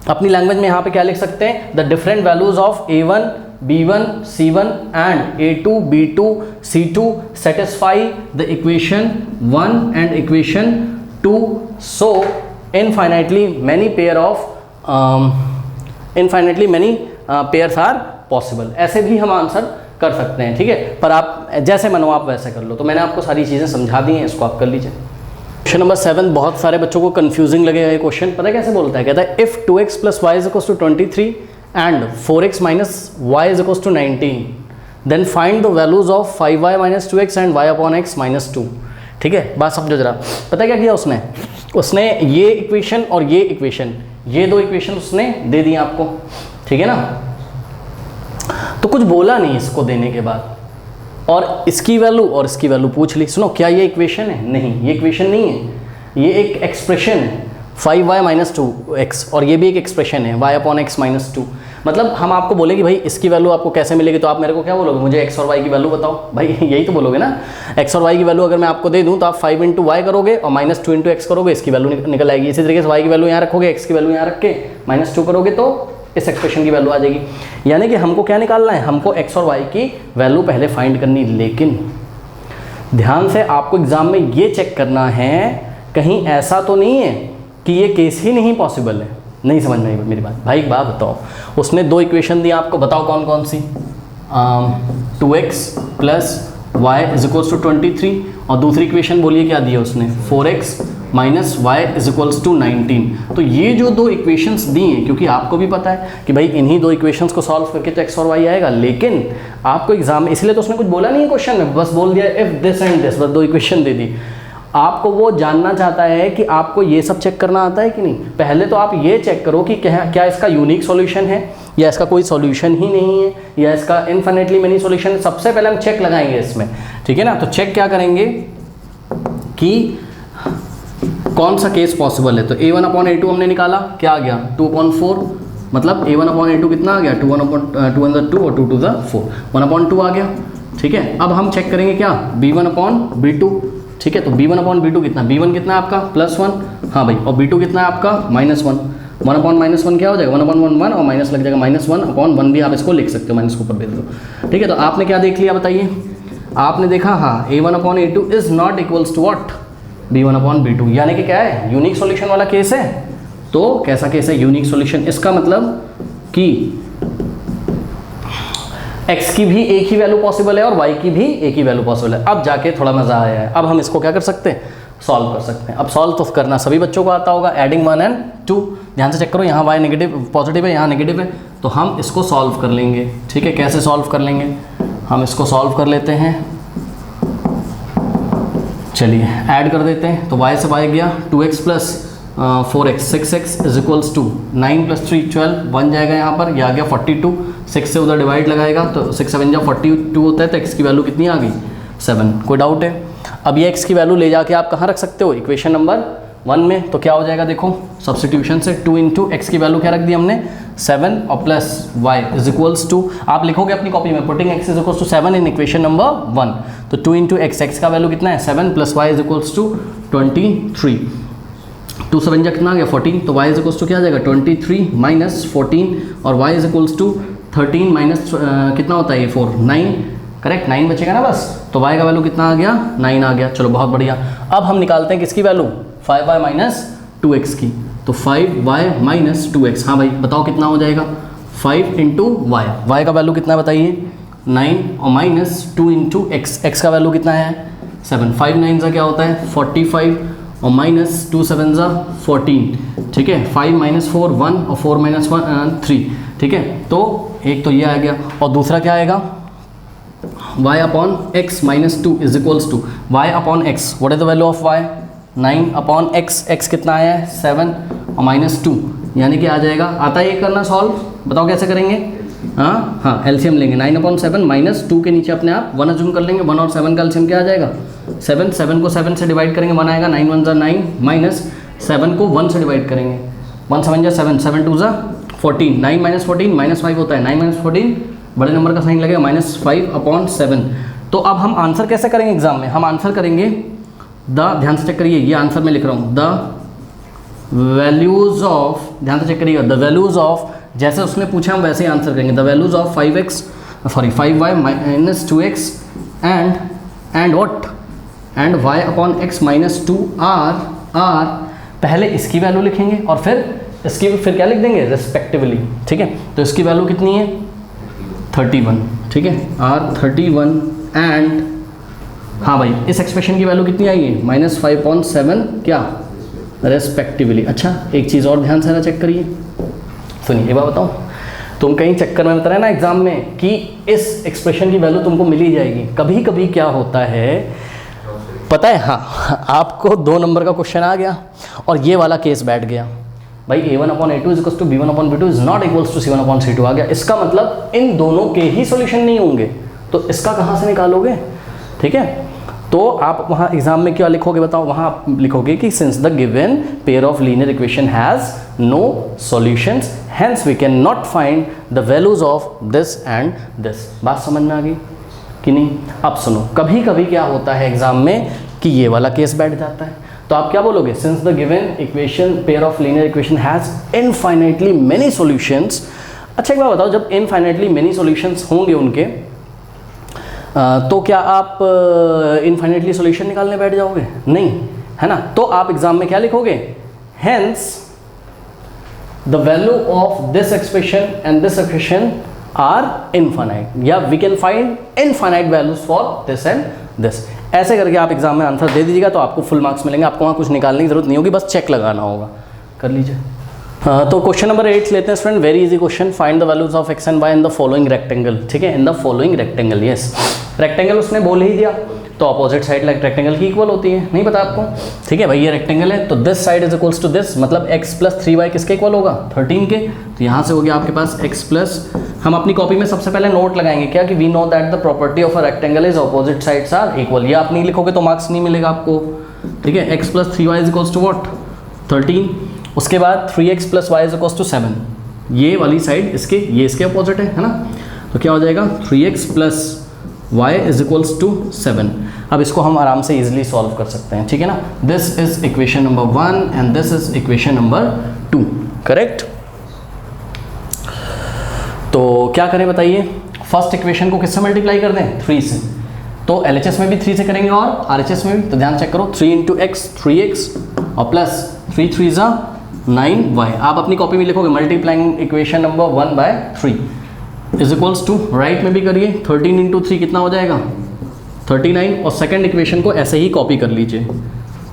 अपनी लैंग्वेज में यहाँ पे क्या लिख सकते हैं, the different values of a1 b1 c1 and a2 b2 c2 satisfy the equation 1 and equation 2, so infinitely many pairs are possible. ऐसे भी हम आंसर कर सकते हैं, ठीक है। पर आप जैसे मनो आप वैसे कर लो। तो मैंने आपको सारी चीज़ें समझा दी हैं, इसको आप कर लीजिए। क्वेश्चन नंबर 7 बहुत सारे बच्चों को कंफ्यूजिंग लगेगा ये क्वेश्चन। पता है कैसे बोलता है, कहता है if 2x plus y is equals to 23 and 4x minus y is equals to 19 then find the values of 5y minus 2x and y upon x minus 2। ठीक है, बात समझो जरा। पता है क्या किया उसने ये इक्वेशन और ये इक्वेशन, ये दो इक्वेशन उसने दे दी आपको, ठीक है ना। तो कुछ बोला नहीं इसको देने के बाद, और इसकी वैल्यू और इसकी वैल्यू पूछ ली। सुनो, क्या ये इक्वेशन है? नहीं, ये इक्वेशन नहीं है, ये एक एक्सप्रेशन है 5y माइनस 2x, और ये भी एक एक्सप्रेशन है y अपॉन x माइनस 2। मतलब हम आपको बोले कि भाई इसकी वैल्यू आपको कैसे मिलेगी, तो आप मेरे को क्या बोलोगे, मुझे x और y की वैल्यू बताओ। भाई यही तो बोलोगे ना, x और y की वैल्यू अगर मैं आपको दे दूं तो आप 5 इंटू वाई करोगे और माइनस 2 इंटू एक्स करोगे, इसकी वैल्यू निकल आएगी। इसी तरीके से y की वैल्यू यहाँ रखोगे, x की वैल्यू यहाँ रख के माइनस 2 करोगे तो इस एक्सप्रेशन की वैल्यू आ जाएगी। यानी कि हमको क्या निकालना है, हमको x और y की वैल्यू पहले फाइंड करनी। लेकिन ध्यान से आपको एग्जाम में ये चेक करना है, कहीं ऐसा तो नहीं है कि ये केस ही नहीं पॉसिबल है। नहीं समझ में आई मेरी बात? भाई एक बात बताओ, उसने दो इक्वेशन दी आपको, बताओ कौन कौन सी। 2x plus y is equals to 23, और दूसरी इक्वेशन बोलिए क्या दी है उसने, 4x minus y is equals to 19। तो ये जो दो इक्वेशंस दी हैं, क्योंकि आपको भी पता है कि भाई इन्हीं दो इक्वेशंस को सॉल्व करके तो x और y आएगा, लेकिन आपको एग्जाम में, इसलिए तो उसने कुछ बोला नहीं है क्वेश्चन में, बस बोल दिया इफ दिस एंड दिस, बस दो इक्वेशन दे दी। आपको वो जानना चाहता है कि आपको ये सब चेक करना आता है कि नहीं। पहले तो आप ये चेक करो कि क्या इसका यूनिक सॉल्यूशन है, या इसका कोई सॉल्यूशन ही नहीं है, या इसका इन्फिनिटली मेनी सॉल्यूशन है। सबसे पहले हम चेक लगाएंगे इसमें, ठीक है ना। तो चेक क्या करेंगे कि कौन सा केस पॉसिबल है। तो a1 अपॉन a2 हमने निकाला, क्या आ गया 2/4, मतलब a1 अपॉन a2 कितना आ गया 2 × 2 और 2 to the 4, 1/2 आ गया। ठीक है, अब हम चेक करेंगे क्या, b1 अपॉन b2। ठीक है, तो b1 अपॉन b2 कितना, b1 कितना है आपका +1, हाँ भाई, और b2 कितना है आपका -1। 1 अपॉन -1 क्या हो जाएगा, 1/1 और माइनस लग जाएगा -1/1 भी आप इसको लिख सकते हो, माइनस को ऊपर भेज दो। ठीक है, तो आपने क्या देख लिया बताइए, आपने देखा हाँ a1 upon a2 is not equals to what, b1 upon b2, यानी कि क्या है, यूनिक सॉल्यूशन वाला केस है। तो कैसा केस है, यूनिक सॉल्यूशन। इसका मतलब कि x की भी एक ही वैल्यू पॉसिबल है और y की भी एक ही वैल्यू पॉसिबल है। अब जाके थोड़ा मजा आया है, अब हम इसको क्या कर सकते हैं, सॉल्व कर सकते हैं। अब सॉल्व तो करना सभी बच्चों को आता होगा, एडिंग 1 and 2। ध्यान से चेक करो, यहाँ y नेगेटिव पॉजिटिव है, यहाँ नेगेटिव है, तो हम इसको सॉल्व कर लेंगे। ठीक है, कैसे सॉल्व कर लेंगे, हम इसको सॉल्व कर लेते हैं। चलिए ऐड कर देते हैं, तो y से y गया 2x plus 4x 6x is equals to 9 + 3 12 बन जाएगा। यहाँ पर यह आ गया 42, 6 से उधर डिवाइड लगाएगा तो 6 7 जा 42 होता है, तो x की वैल्यू कितनी आ गई 7। कोई डाउट है? अब ये x की वैल्यू ले जाके आप कहाँ रख सकते हो, इक्वेशन नंबर 1 में। तो क्या हो जाएगा, देखो सब्सटीट्यूशन से 2 × x की वैल्यू क्या रख दी हमने 7 और plus y is equals to, आप लिखोगे अपनी कॉपी में putting x is equals to 7 in equation number 1। तो 2 × x, x का वैल्यू कितना है 7 plus y is equals to 23। 2 7 जा कितना आ गया 14, तो y इज इक्वल्स टू क्या आ जाएगा 23 माइनस 14, और y is equals to 13 minus कितना होता है ये 4 9, करेक्ट 9 बचेगा ना बस। तो y का वैल्यू कितना आ गया 9 आ गया। चलो बहुत बढ़िया। अब हम निकालते हैं किसकी वैल्यू 5y माइनस 2x की। तो 5y माइनस 2x, हाँ भाई बताओ कितना हो जाएगा 5 × y, y का वैल्यू कितना है बताइए 9, और माइनस 2 × x, x का वैल्यू कितना है 7। 5 9 सा क्या होता है 45, और माइनस 2 7 सा 14। ठीक है, 5 - 4 1 और 4 - 1 3। ठीक है, तो एक तो ये आ गया, और दूसरा क्या आएगा y upon x minus 2 is equals to y upon x, what is the value of y 9 upon x, x कितना आया है 7 और -2, यानी कि आ जाएगा, आता है ये करना सॉल्व, बताओ कैसे करेंगे। हाँ एलसीएम लेंगे 9/7 -2 के नीचे अपने आप 1 अज्यूम कर लेंगे, 1 और 7 का एलसीएम क्या आ जाएगा 7, 7 को 7 से डिवाइड करेंगे 1 आएगा, 9 1 = 9 माइनस 7 को 1 से डिवाइड करेंगे 1 7 = 7, 7 2 = 14, 9 - 14 -5 होता है, 9 - 14 बड़े नंबर का साइन लगेगा -5/7। तो अब हम आंसर कैसे करेंगे एग्जाम में, हम आंसर करेंगे ध्यान से चेक करिए, ये आंसर मैं लिख रहा हूँ द वैल्यूज ऑफ, ध्यान से चेक करिएगा द वैल्यूज ऑफ, जैसे उसने पूछा हम वैसे ही आंसर करेंगे। The values of 5y minus 2x and what and y upon x minus 2 are, पहले इसकी वैल्यू लिखेंगे और फिर इसकी फिर क्या लिख देंगे रिस्पेक्टिवली। ठीक है, तो इसकी वैल्यू कितनी है 31। ठीक है, R 31 एंड हाँ भाई, इस एक्सप्रेशन की वैल्यू कितनी आएगी? -5.7 क्या रेस्पेक्टिवली। अच्छा, एक चीज़ और ध्यान से ना चेक करिए, सुनिए ये बात बताऊँ, तुम कहीं चक्कर में बता रहे ना एग्जाम में कि इस एक्सप्रेशन की वैल्यू तुमको मिल ही जाएगी। कभी कभी क्या होता है पता है, हाँ, आपको 2 नंबर का क्वेश्चन आ गया और ये वाला केस बैठ गया भाई, a1/a2 is equal to b1/b2 is not equals to c1/c2 आ गया। इसका मतलब इन दोनों के ही सॉल्यूशन नहीं होंगे, तो इसका कहाँ से निकालोगे? ठीक है, तो आप वहाँ एग्जाम में क्या लिखोगे बताओ? वहाँ आप लिखोगे कि since the given pair of linear equation has no solutions hence we can not find the values of this and this. बात समझ में आ गई कि नहीं? अब सुनो, कभी कभी क्या होता है एग्जाम में कि ये वाला केस बैठ जाता है, तो आप क्या बोलोगे? Since the given equation pair of linear equation has infinitely many solutions. अच्छा एक बात बताओ, जब इनफाइनाइटली मेनी सॉल्यूशंस होंगे उनके, तो क्या आप इनफाइनाइटली सॉल्यूशन निकालने बैठ जाओगे? नहीं, है ना? तो आप एग्जाम में क्या लिखोगे? Hence the value of this expression and this expression are infinite, या we can find infinite values for this and this. ऐसे करके आप एग्जाम में आंसर दे दीजिएगा तो आपको फुल मार्क्स मिलेंगे। आपको वहाँ कुछ निकालने की जरूरत नहीं होगी, बस चेक लगाना होगा। कर लीजिए। तो क्वेश्चन नंबर 8 लेते हैं student, very easy question. Find the values of x and y in the following rectangle. ठीक है, in the following rectangle. Yes, rectangle उसने बोल ही दिया, तो अपोजिट साइड लाइक रेक्टेंगल की इक्वल होती है, नहीं पता आपको? ठीक है भाई, ये रेक्टेंगल है तो this side is equals to this, मतलब x + 3y किसके इक्वल होगा? 13 के। तो यहाँ से हो गया आपके पास x प्लस, हम अपनी कॉपी में सबसे पहले नोट लगाएंगे क्या कि we know that the property of a rectangle is opposite sides are equal. ये आप नहीं लिखोगे तो मार्क्स नहीं मिलेगा आपको। ठीक है, x + 3y is equals to what? 13। उसके बाद 3x + y is equals to 7। ये वाली साइड इसके, ये इसके अपोजिट है ना? तो क्या हो जाएगा? 3x + y is equals to 7। अब इसको हम आराम से इजीली सॉल्व कर सकते हैं, ठीक है ना? This is equation number 1 and this is equation number 2, correct? तो क्या करें बताइए? फर्स्ट इक्वेशन को किससे मल्टीप्लाई कर दें? 3 से। तो LHS में भी 3 से करेंगे और RHS में भी, तो ध्यान चेक करो, 3 × x 3x और प्लस 3 3 = 9y। आप अपनी कॉपी में लिखोगे multiplying equation number 1/3 is equals to, right में भी करिए, 13 × 3 कितना हो जाएगा? 39। और सेकंड इक्वेशन को ऐसे ही कॉपी कर लीजिए,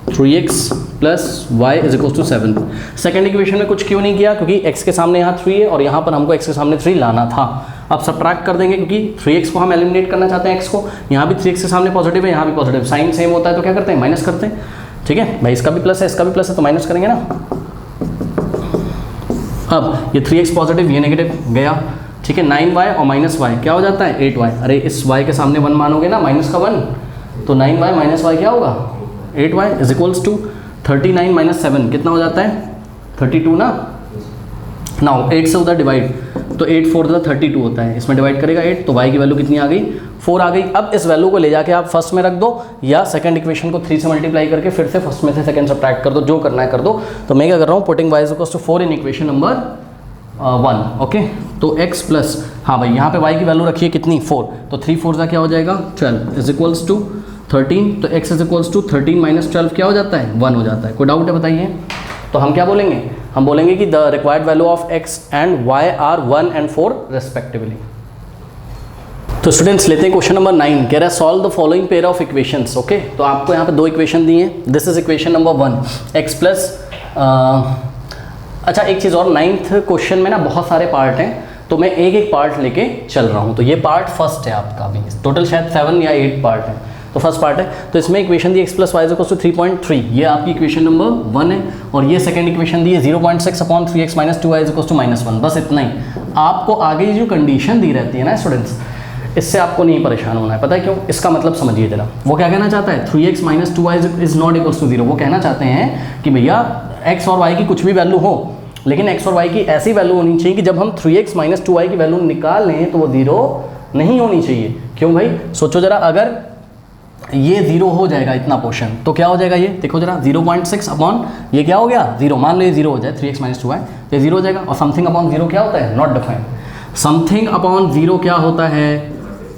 3x + y is equals to 7। Second equation में कुछ क्यों नहीं किया? क्योंकि x के सामने यहाँ 3 है और यहाँ पर हमको x के सामने 3 लाना था। अब सब्ट्रैक्ट कर देंगे क्योंकि 3x को हम एलिमिनेट करना चाहते हैं, x को। यहाँ भी 3x के सामने पॉजिटिव है, यहाँ भी पॉजिटिव, साइन सेम होता है तो क्या करते हैं? माइनस करते हैं। ठीक है भाई, इसका भी प्लस है, इसका भी प्लस है, तो माइनस करेंगे ना। अब ये 3x पॉजिटिव, ये नेगेटिव गया। ठीक है, 9y और -y क्या हो जाता है? 8y। अरे इस y के सामने 1 मानोगे ना, माइनस का 1, तो 9y - y क्या होगा? 8y इज इक्वल्स टू 39 - 7 कितना हो जाता है? 32 ना। नाउ 8 से उधर डिवाइड, तो 8 4 32 होता है, इसमें डिवाइड करेगा 8, तो y की वैल्यू कितनी आ गई? 4 आ गई। अब इस वैल्यू को ले जाके आप फर्स्ट में रख दो, या सेकंड इक्वेशन को 3 से मल्टीप्लाई करके फिर से फर्स्ट में से सेकंड सब्ट्रैक्ट कर दो, जो करना है कर दो। तो मैं क्या कर रहा हूँ? पुटिंग y = 4 इन इक्वेशन नंबर 1। ओके, तो x प्लस, हाँ भाई यहाँ पे y की वैल्यू रखिए कितनी? 4, तो 3 4 क्या हो जाएगा? 12 इज इक्वल्स टू 13। तो x इज इक्वल्स टू 13 - 12 क्या हो जाता है? 1 हो जाता है। कोई डाउट है बताइए? तो हम क्या बोलेंगे? हम बोलेंगे कि the required value of x and y are 1 and 4 respectively. तो स्टूडेंट्स लेते हैं क्वेश्चन नंबर 9, कह रहा है solve the following pair of equations. Okay, तो आपको यहाँ पे 2 इक्वेशन दी हैं। This is equation number 1, x plus, अच्छा एक चीज़ और, 9th क्वेश्चन में ना बहुत सारे पार्ट हैं, तो मैं एक एक पार्ट लेके चल रहा हूँ। तो ये पार्ट फर्स्ट है आपका भी, टोटल शायद 7 या 8 पार्ट है, तो फर्स्ट पार्ट है। तो इसमें इक्वेशन दी x + y = 3.3, ये आपकी इक्वेशन नंबर 1 है। और ये सेकंड इक्वेशन दी है 0.6/3x - 2y = -1। बस इतना ही। आपको आगे जो कंडीशन दी रहती है ना स्टूडेंट्स, इससे आपको नहीं परेशान होना है। पता है क्यों? इसका मतलब समझिए जरा। वो क्या कहना चाहता है? 3x - 2y is not equals to 0। वो कहना चाहते हैं कि भैया x और y की कुछ भी वैल्यू हो, लेकिन x और y की ऐसी वैल्यू होनी चाहिए कि जब हम 3x - 2y की वैल्यू निकाल लें तो वो 0 नहीं होनी चाहिए। क्यों भाई? सोचो जरा, अगर ये 0 हो जाएगा इतना पोर्शन, तो क्या हो जाएगा? ये देखो जरा, 0.6 ये क्या हो गया? 0। मान लो ये 0 हो जाए, 3x - 2y, तो ये 0 हो जाएगा। और समथिंग अपॉन 0 क्या होता है? Not defined. समथिंग अपॉन 0 क्या होता है?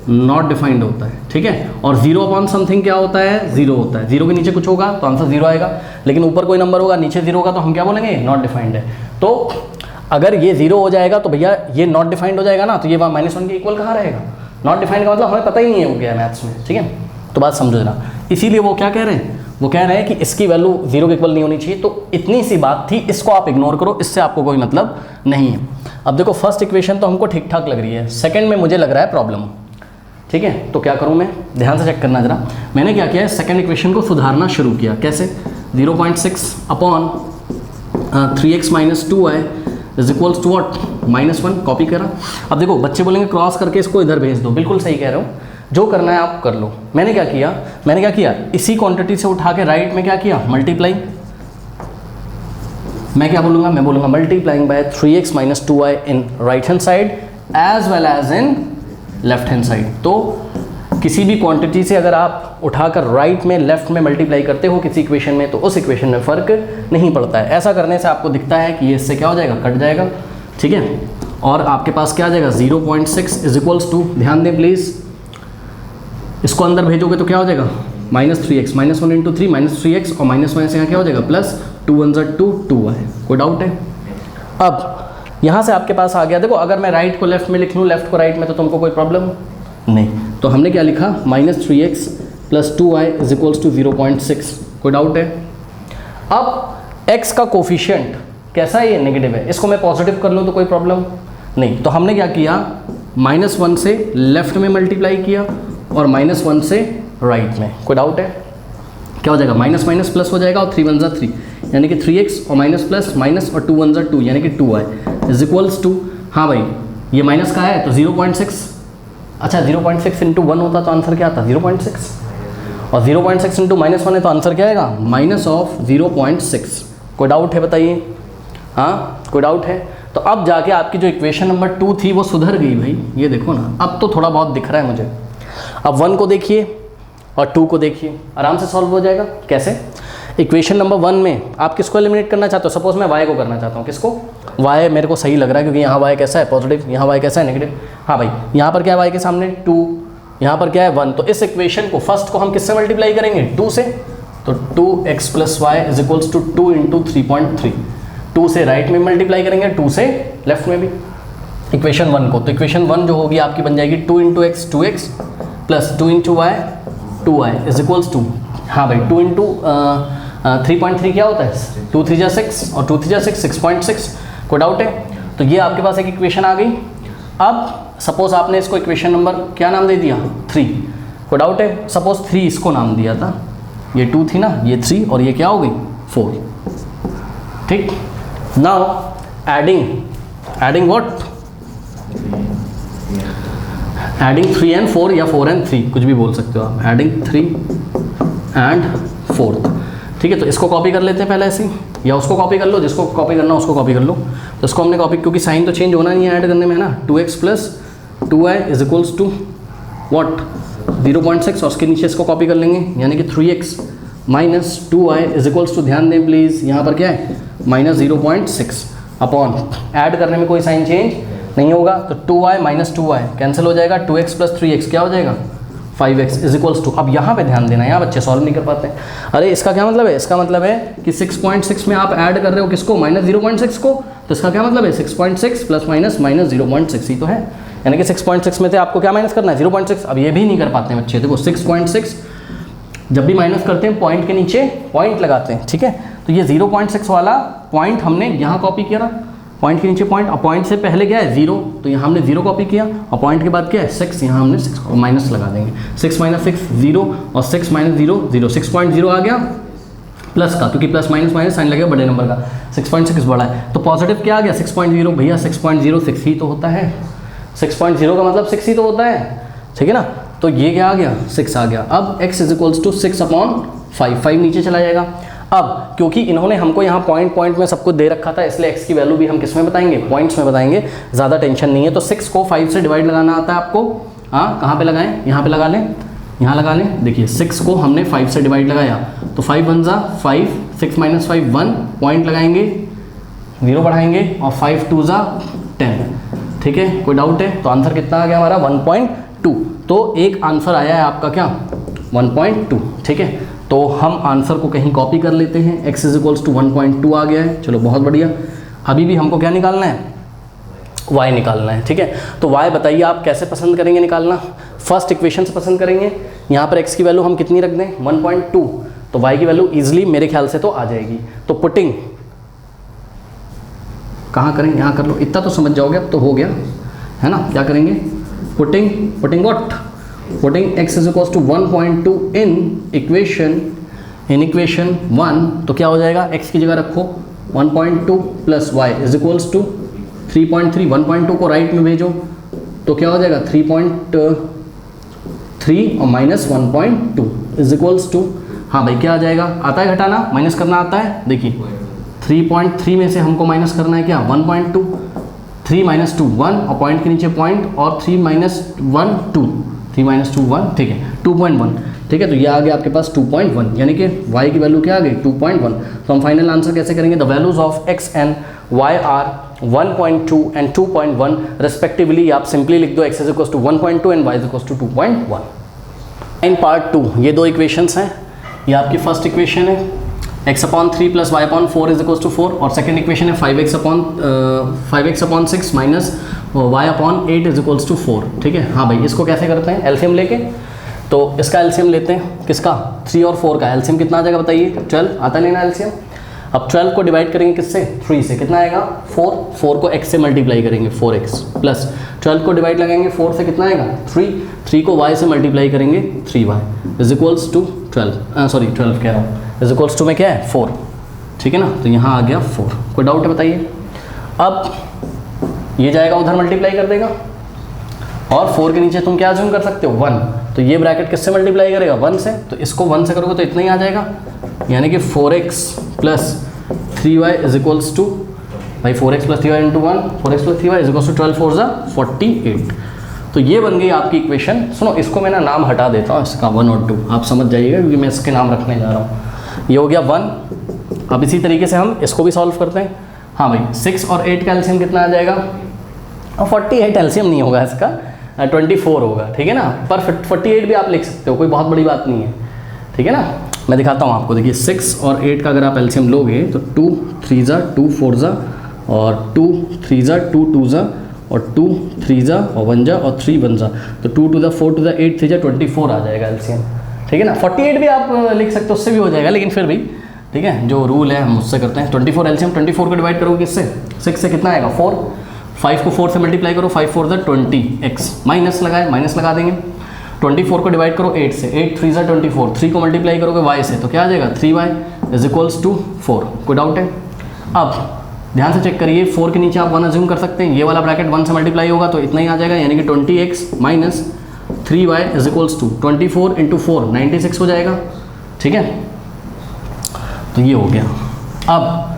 नॉट डिफाइंड होता है। ठीक है, और 0 अपॉन समथिंग क्या होता है? 0 होता है। 0 के नीचे कुछ होगा तो आंसर 0 आएगा, लेकिन ऊपर कोई नंबर होगा, नीचे 0 होगा, तो हम क्या बोलेंगे? नॉट डिफाइंड है। तो अगर ये 0 हो जाएगा तो भैया ये नॉट डिफाइंड हो जाएगा ना, तो ये -1 के इक्वल कहाँ रहेगा? नॉट डिफाइंड का मतलब हमें पता ही नहीं है वो क्या है मैथ्स में। ठीक है, तो बात समझो जरा, इसीलिए वो क्या कह रहे हैं, वो कह रहे हैं कि इसकी वैल्यू 0 के इक्वल नहीं होनी चाहिए। तो इतनी सी बात थी, इसको आप इग्नोर करो, इससे आपको कोई मतलब नहीं है। अब देखो फर्स्ट इक्वेशन तो हमको ठीक ठाक लग रही है, सेकंड में मुझे लग रहा है प्रॉब्लम, ठीक है। तो क्या करूँ मैं, ध्यान से चेक करना जरा। मैंने क्या किया है, सेकंड इक्वेशन को सुधारना शुरू किया। कैसे, 0.6 upon 3x minus 2y is equals to what, -1, copy करा। अब देखो बच्चे बोलेंगे क्रॉस करके इसको इधर भेज दो, बिल्कुल सही कह रहे हो, जो करना है आप कर लो। मैंने क्या किया, इसी क्वांटिटी से उठा के राइट में क्या किया, मल्टीप्लाई। मैं क्या बोलूँगा, मैं बोलूँगा multiplying by 3x minus 2y in right hand side as well as in left hand side. तो किसी भी क्वांटिटी से अगर आप उठाकर राइट में लेफ्ट में मल्टीप्लाई करते हो किसी इक्वेशन में, तो उस इक्वेशन में फ़र्क नहीं पड़ता है। ऐसा करने से आपको दिखता है कि ये इससे क्या हो जाएगा, कट जाएगा, ठीक है। और आपके पास क्या आ जाएगा, 0.6 इज इक्वल्स टू, ध्यान दें प्लीज़, इसको अंदर भेजोगे तो क्या हो जाएगा, -3x, -1 इंटू 3 -3x, और -1 से यहाँ क्या हो जाएगा, +2 1 2 2y। कोई डाउट है? अब यहाँ से आपके पास आ गया, देखो अगर मैं राइट को लेफ्ट में लिख लूँ, लेफ्ट को राइट में, तो तुमको कोई प्रॉब्लम नहीं। तो हमने क्या लिखा, -3x + 2y is equals to 0.6। कोई डाउट है? अब x का कोफिशिएंट कैसा है, ये नेगेटिव है, इसको मैं पॉजिटिव कर लूँ तो कोई प्रॉब्लम नहीं। तो हमने क्या किया, -1 से लेफ्ट में मल्टीप्लाई किया और -1 से राइट में। कोई डाउट है? क्या हो जाएगा, माइनस माइनस प्लस हो जाएगा और 3 1 3, यानी कि 3x और माइनस प्लस माइनस और 2 1 2, यानी कि 2y इज इक्वल्स टू, हाँ भाई ये माइनस का है तो 0.6, अच्छा 0.6 इंटू 1 होता तो आंसर क्या आता, 0.6, और 0.6 इंटू -1 है तो आंसर क्या आएगा, -0.6। कोई डाउट है बताइए? हाँ कोई डाउट है? तो अब जाके आपकी जो इक्वेशन नंबर 2 थी वो सुधर गई भाई, ये देखो ना, अब तो थोड़ा बहुत दिख रहा है मुझे। अब 1 को देखिए और 2 को देखिए, आराम से सॉल्व हो जाएगा। कैसे, इक्वेशन नंबर 1 में आप किसको एलिमिनेट करना चाहते हो, सपोज मैं y को करना चाहता हूँ, किसको, y मेरे को सही लग रहा है क्योंकि यहाँ y कैसा है, पॉजिटिव, यहाँ y कैसा है, नेगेटिव। हाँ भाई यहाँ पर क्या है, y के सामने 2, यहाँ पर क्या है 1, तो इस इक्वेशन को फर्स्ट को हम किससे मल्टीप्लाई करेंगे, 2 से, तो 2x + y is equals to 2 into 3.3। 2 से राइट में मल्टीप्लाई करेंगे, 2 से लेफ्ट में भी इक्वेशन 1 को, तो इक्वेशन 1 जो होगी आपकी बन जाएगी 2 into x 2x plus 2 into y 2y is equals to, हाँ भाई 2 इंटू 3.3 क्या होता है, 2 3 6 और 2 3 6 6.6। कोई डाउट है? तो ये आपके पास एक इक्वेशन आ गई। अब सपोज आपने इसको इक्वेशन नंबर क्या नाम दे दिया, 3। कोई डाउट है? सपोज 3 इसको नाम दिया था, ये 2 थी ना, ये 3 और ये क्या हो गई 4, ठीक। Now adding what, adding 3 and 4 या 4 and 3, कुछ भी बोल सकते हो आप, एडिंग 3 and 4, ठीक है। तो इसको कॉपी कर लेते हैं पहले ऐसे ही, या उसको कॉपी कर लो, जिसको कॉपी करना उसको कॉपी कर लो। तो इसको हमने कॉपी, क्योंकि साइन तो चेंज होना नहीं है ऐड करने में, है ना। 2x + 2y is equals to what, 0.6, और उसके नीचे इसको कॉपी कर लेंगे, यानी कि 3x - 2y is equals to, ध्यान दें प्लीज़, यहाँ पर क्या है -0.6 अपॉन, ऐड करने में कोई साइन चेंज नहीं होगा, तो 2y - 2y कैंसिल हो जाएगा, 2x + 3x क्या हो जाएगा 5x इज इक्वल्स टू। अब यहाँ पे ध्यान देना, यहाँ बच्चे सॉल्व नहीं कर पाते हैं। अरे इसका क्या मतलब है, इसका मतलब है कि 6.6 में आप ऐड कर रहे हो किसको, -0.6 को, तो इसका क्या मतलब है 6.6 + -0.6 ही तो है, यानी कि 6.6 में से आपको क्या माइनस करना है 0.6। अब ये भी नहीं कर पाते हैं बच्चे, देखो 6.6 जब भी माइनस करते हैं पॉइंट के नीचे पॉइंट लगाते हैं, ठीक है। तो ये 0.6 वाला पॉइंट हमने यहाँ कॉपी किया ना, पॉइंट के नीचे पॉइंट, और पॉइंट से पहले क्या है 0, तो यहाँ हमने 0 कॉपी किया, और पॉइंट के बाद क्या है 6, यहाँ हमने 6 माइनस लगा देंगे, 6 - 6 0, और 6 - 0 0, 6.0 आ गया प्लस का, क्योंकि प्लस माइनस माइनस साइन लगेगा बड़े नंबर का, 6.6 बड़ा है, तो पॉजिटिव क्या आ गया 6.0, भैया 6.06 ही तो होता है, 6.0 का मतलब 6 ही तो होता है, ठीक है ना। तो ये क्या आ गया 6 आ गया। अब x इज इक्वल्स टू 6/5, 5 नीचे चला जाएगा। अब क्योंकि इन्होंने हमको यहाँ पॉइंट में सब कुछ दे रखा था, इसलिए x की वैल्यू भी हम किस में बताएंगे, पॉइंट्स में बताएंगे, ज़्यादा टेंशन नहीं है। तो 6 को 5 से डिवाइड लगाना आता है आपको, हाँ कहाँ पे लगाएं, यहाँ पे लगा लें, यहाँ लगा लें। देखिए 6 को हमने 5 से डिवाइड लगाया, तो 5 1 = 5, 6 - 5 1, पॉइंट लगाएंगे, 0 बढ़ाएंगे, और 5 2 = 10, ठीक है। कोई डाउट है? तो आंसर कितना आ गया हमारा 1.2। तो एक आंसर आया है आपका क्या 1.2, ठीक है। तो हम आंसर को कहीं कॉपी कर लेते हैं, x इज इक्वल्स टू 1.2 आ गया है, चलो बहुत बढ़िया। अभी भी हमको क्या निकालना है, y निकालना है, ठीक है। तो y बताइए आप कैसे पसंद करेंगे निकालना। फर्स्ट इक्वेशन से पसंद करेंगे। यहाँ पर x की वैल्यू हम कितनी रख दें 1.2, तो y की वैल्यू इजीली मेरे ख्याल से तो आ जाएगी। तो पुटिंग कहाँ करें, यहाँ कर लो, इतना तो समझ जाओगे अब तो हो गया है ना। क्या करेंगे, putting what, putting x is equal to 1.2 in equation 1, तो क्या हो जाएगा, x की जगह रखो 1.2 plus y is equals to 3.3। 1.2 को राइट में भेजो तो क्या हो जाएगा 3.3 और माइनस 1.2 इज इक्वल्स टू, हाँ भाई क्या आ जाएगा, आता है घटाना, माइनस करना आता है। देखिए 3.3 में से हमको माइनस करना है क्या 1.2, 3 माइनस 2 1 और पॉइंट के नीचे पॉइंट और 3 माइनस 1 2, 3 माइनस 2 1, ठीक है 2.1, ठीक है। तो ये आ गया आपके पास 2.1, यानी कि y की वैल्यू क्या आ गई 2.1। तो हम फाइनल आंसर कैसे करेंगे, the values of x and y are 1.2 and 2.1 respectively. आप सिंपली लिख दो x is equal to 1.2 and y is equal to 2.1। In part 2 ये दो इक्वेशंस हैं, ये आपकी फर्स्ट इक्वेशन है x/3 plus y/4 is equal to 4 और सेकेंड इक्वेशन है 5x/6 minus y/8 is equal to 4, ठीक है। हाँ भाई इसको कैसे करते हैं, एलसीएम लेके, तो इसका एलसीएम लेते हैं, किसका 3 और 4 का एलसीएम कितना आ जाएगा बताइए, 12 आता नहीं ना एलसीएम। अब 12 को डिवाइड करेंगे किससे 3 से, कितना आएगा 4 को x से मल्टीप्लाई करेंगे 4x प्लस 12 को डिवाइड लगाएंगे 4 से, कितना आएगा 3 को y से मल्टीप्लाई करेंगे 3y इज इक्वल्स टू 12 कह रहा हूँ, इज इक्वल्स टू में क्या है 4, ठीक है ना। तो यहाँ आ गया 4, कोई डाउट है बताइए। अब ये जाएगा उधर मल्टीप्लाई कर देगा और 4 के नीचे तुम क्या अज्यूम कर सकते हो 1, तो ये ब्रैकेट किससे मल्टीप्लाई करेगा 1 से, तो इसको 1 से करोगे तो इतना ही आ जाएगा, यानी कि 4x plus 3y is equals to, भाई 4x plus 3y into 1, 4x plus 3y is equals to 12 4 48। तो ये बन गई आपकी इक्वेशन। सुनो इसको मैं ना नाम हटा देता हूँ इसका 1 और 2, आप समझ जाइएगा क्योंकि मैं इसके नाम रखने जा रहा हूँ। ये हो गया 1। अब इसी तरीके से हम इसको भी सॉल्व करते हैं। हाँ भाई 6 और 8 का एलसीएम कितना आ जाएगा, 48 एलसीएम नहीं होगा इसका, 24 होगा, ठीक है ना। पर 48 भी आप लिख सकते हो, कोई बहुत बड़ी बात नहीं है, ठीक है ना। मैं दिखाता हूँ आपको, देखिए 6 और 8 का अगर आप एलसीएम लोगे तो 2 3 ज़ा 2 4 ज़ा और 2 3 ज़ा 2 2 ज़ा और 2 3 ज़ा और 1 ज़ा और 3 1 ज़ा, तो 2 2 ज़ा 4 2 ज़ा 8 3 ज़ा 24 आ जाएगा एलसीएम, ठीक है ना। 48 भी आप लिख सकते हो, उससे भी हो जाएगा, लेकिन फिर भी ठीक है जो रूल है हम उससे करते हैं। 24 एलसीएम, 24 को डिवाइड करोगे किससे 6 से, कितना आएगा 4, 5 को 4 से मल्टीप्लाई करो, 5 4 ज़ा 20x, माइनस लगाए, माइनस लगा देंगे। 24 को डिवाइड करो 8 से, 8 3 ज़ा 24, 3 को मल्टीप्लाई करोगे y से, तो क्या आ जाएगा 3y इज इक्वल्स टू 4। कोई डाउट है। अब ध्यान से चेक करिए, 4 के नीचे आप 1 अज्यूम कर सकते हैं, ये वाला ब्रैकेट 1 से मल्टीप्लाई होगा तो इतना ही आ जाएगा, यानी कि 20x minus 3y is equals to 24 into 4 96 हो जाएगा, ठीक है। तो ये हो गया। अब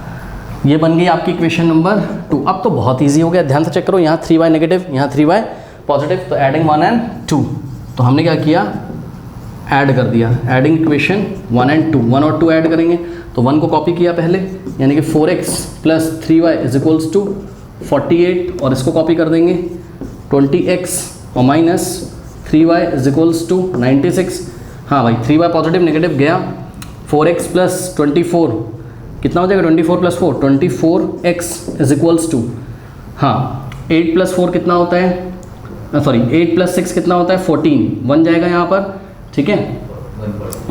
ये बन गई आपकी इक्वेशन नंबर 2। अब तो बहुत ईजी हो गया, ध्यान से चेक करो, यहाँ 3y नेगेटिव, यहाँ 3y पॉजिटिव, तो एडिंग 1 एंड 2, तो हमने क्या किया ऐड कर दिया, एडिंग इक्वेशन 1 एंड 2, 1 और 2 ऐड करेंगे, तो 1 को कॉपी किया पहले, यानी कि 4x plus 3y is equals to 48 और इसको कॉपी कर देंगे 20x और minus 3y is equals to 96। हाँ भाई 3y पॉजिटिव नेगेटिव गया, 4x प्लस 24 कितना हो जाएगा 24 plus 4 24x is equals to, हाँ 8 प्लस 4 कितना होता है, सॉरी 8 प्लस 6 कितना होता है 14, 1 जाएगा यहाँ पर, ठीक है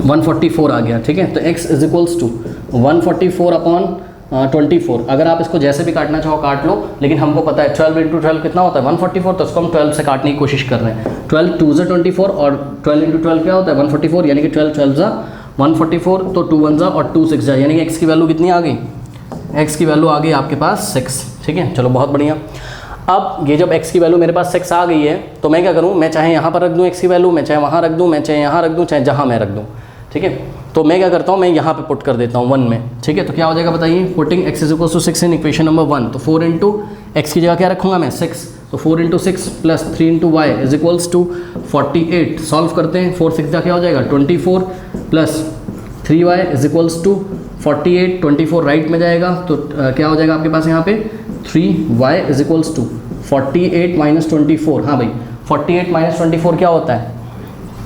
144 आ गया, ठीक है। तो x is equals to 144 upon 24। अगर आप इसको जैसे भी काटना चाहो काट लो, लेकिन हमको पता है 12 इंटू 12 कितना होता है 144, तो इसको हम 12 से काटने की कोशिश कर रहे हैं। 12 2 ज़ा 24 और 12 इंटू 12 क्या होता है 144, यानी कि 12 12 ज़ा 144, तो 2 1 ज़ा और 2 6 ज़ा, यानी कि x की वैल्यू कितनी आ गई, x की वैल्यू आ गई आपके पास 6, ठीक है। चलो बहुत बढ़िया। अब ये जब x की वैल्यू मेरे पास 6 आ गई है, तो मैं क्या करूँ, मैं चाहे यहाँ पर रख दूँ x की वैल्यू, मैं चाहे वहाँ रख दूँ, मैं चाहे यहाँ रख दूँ, चाहे जहाँ मैं रख दूँ, ठीक है। तो मैं क्या करता हूँ, मैं यहाँ पे पुट कर देता हूँ 1 में, ठीक है। तो क्या हो जाएगा बताइए, putting x is equal to 6 in equation number 1, तो 4 इंटू एक्स की जगह क्या रखूँगा मैं 6, तो 4 into 6 plus 3 into y is equals to 48। Solve करते हैं, 4 6 का क्या हो जाएगा 24 plus 3y is equals to 48, 24 right में जाएगा, तो क्या हो जाएगा आपके पास यहाँ पे 3y is equals to 48 minus 24। हाँ भाई 48 माइनस 24 क्या होता है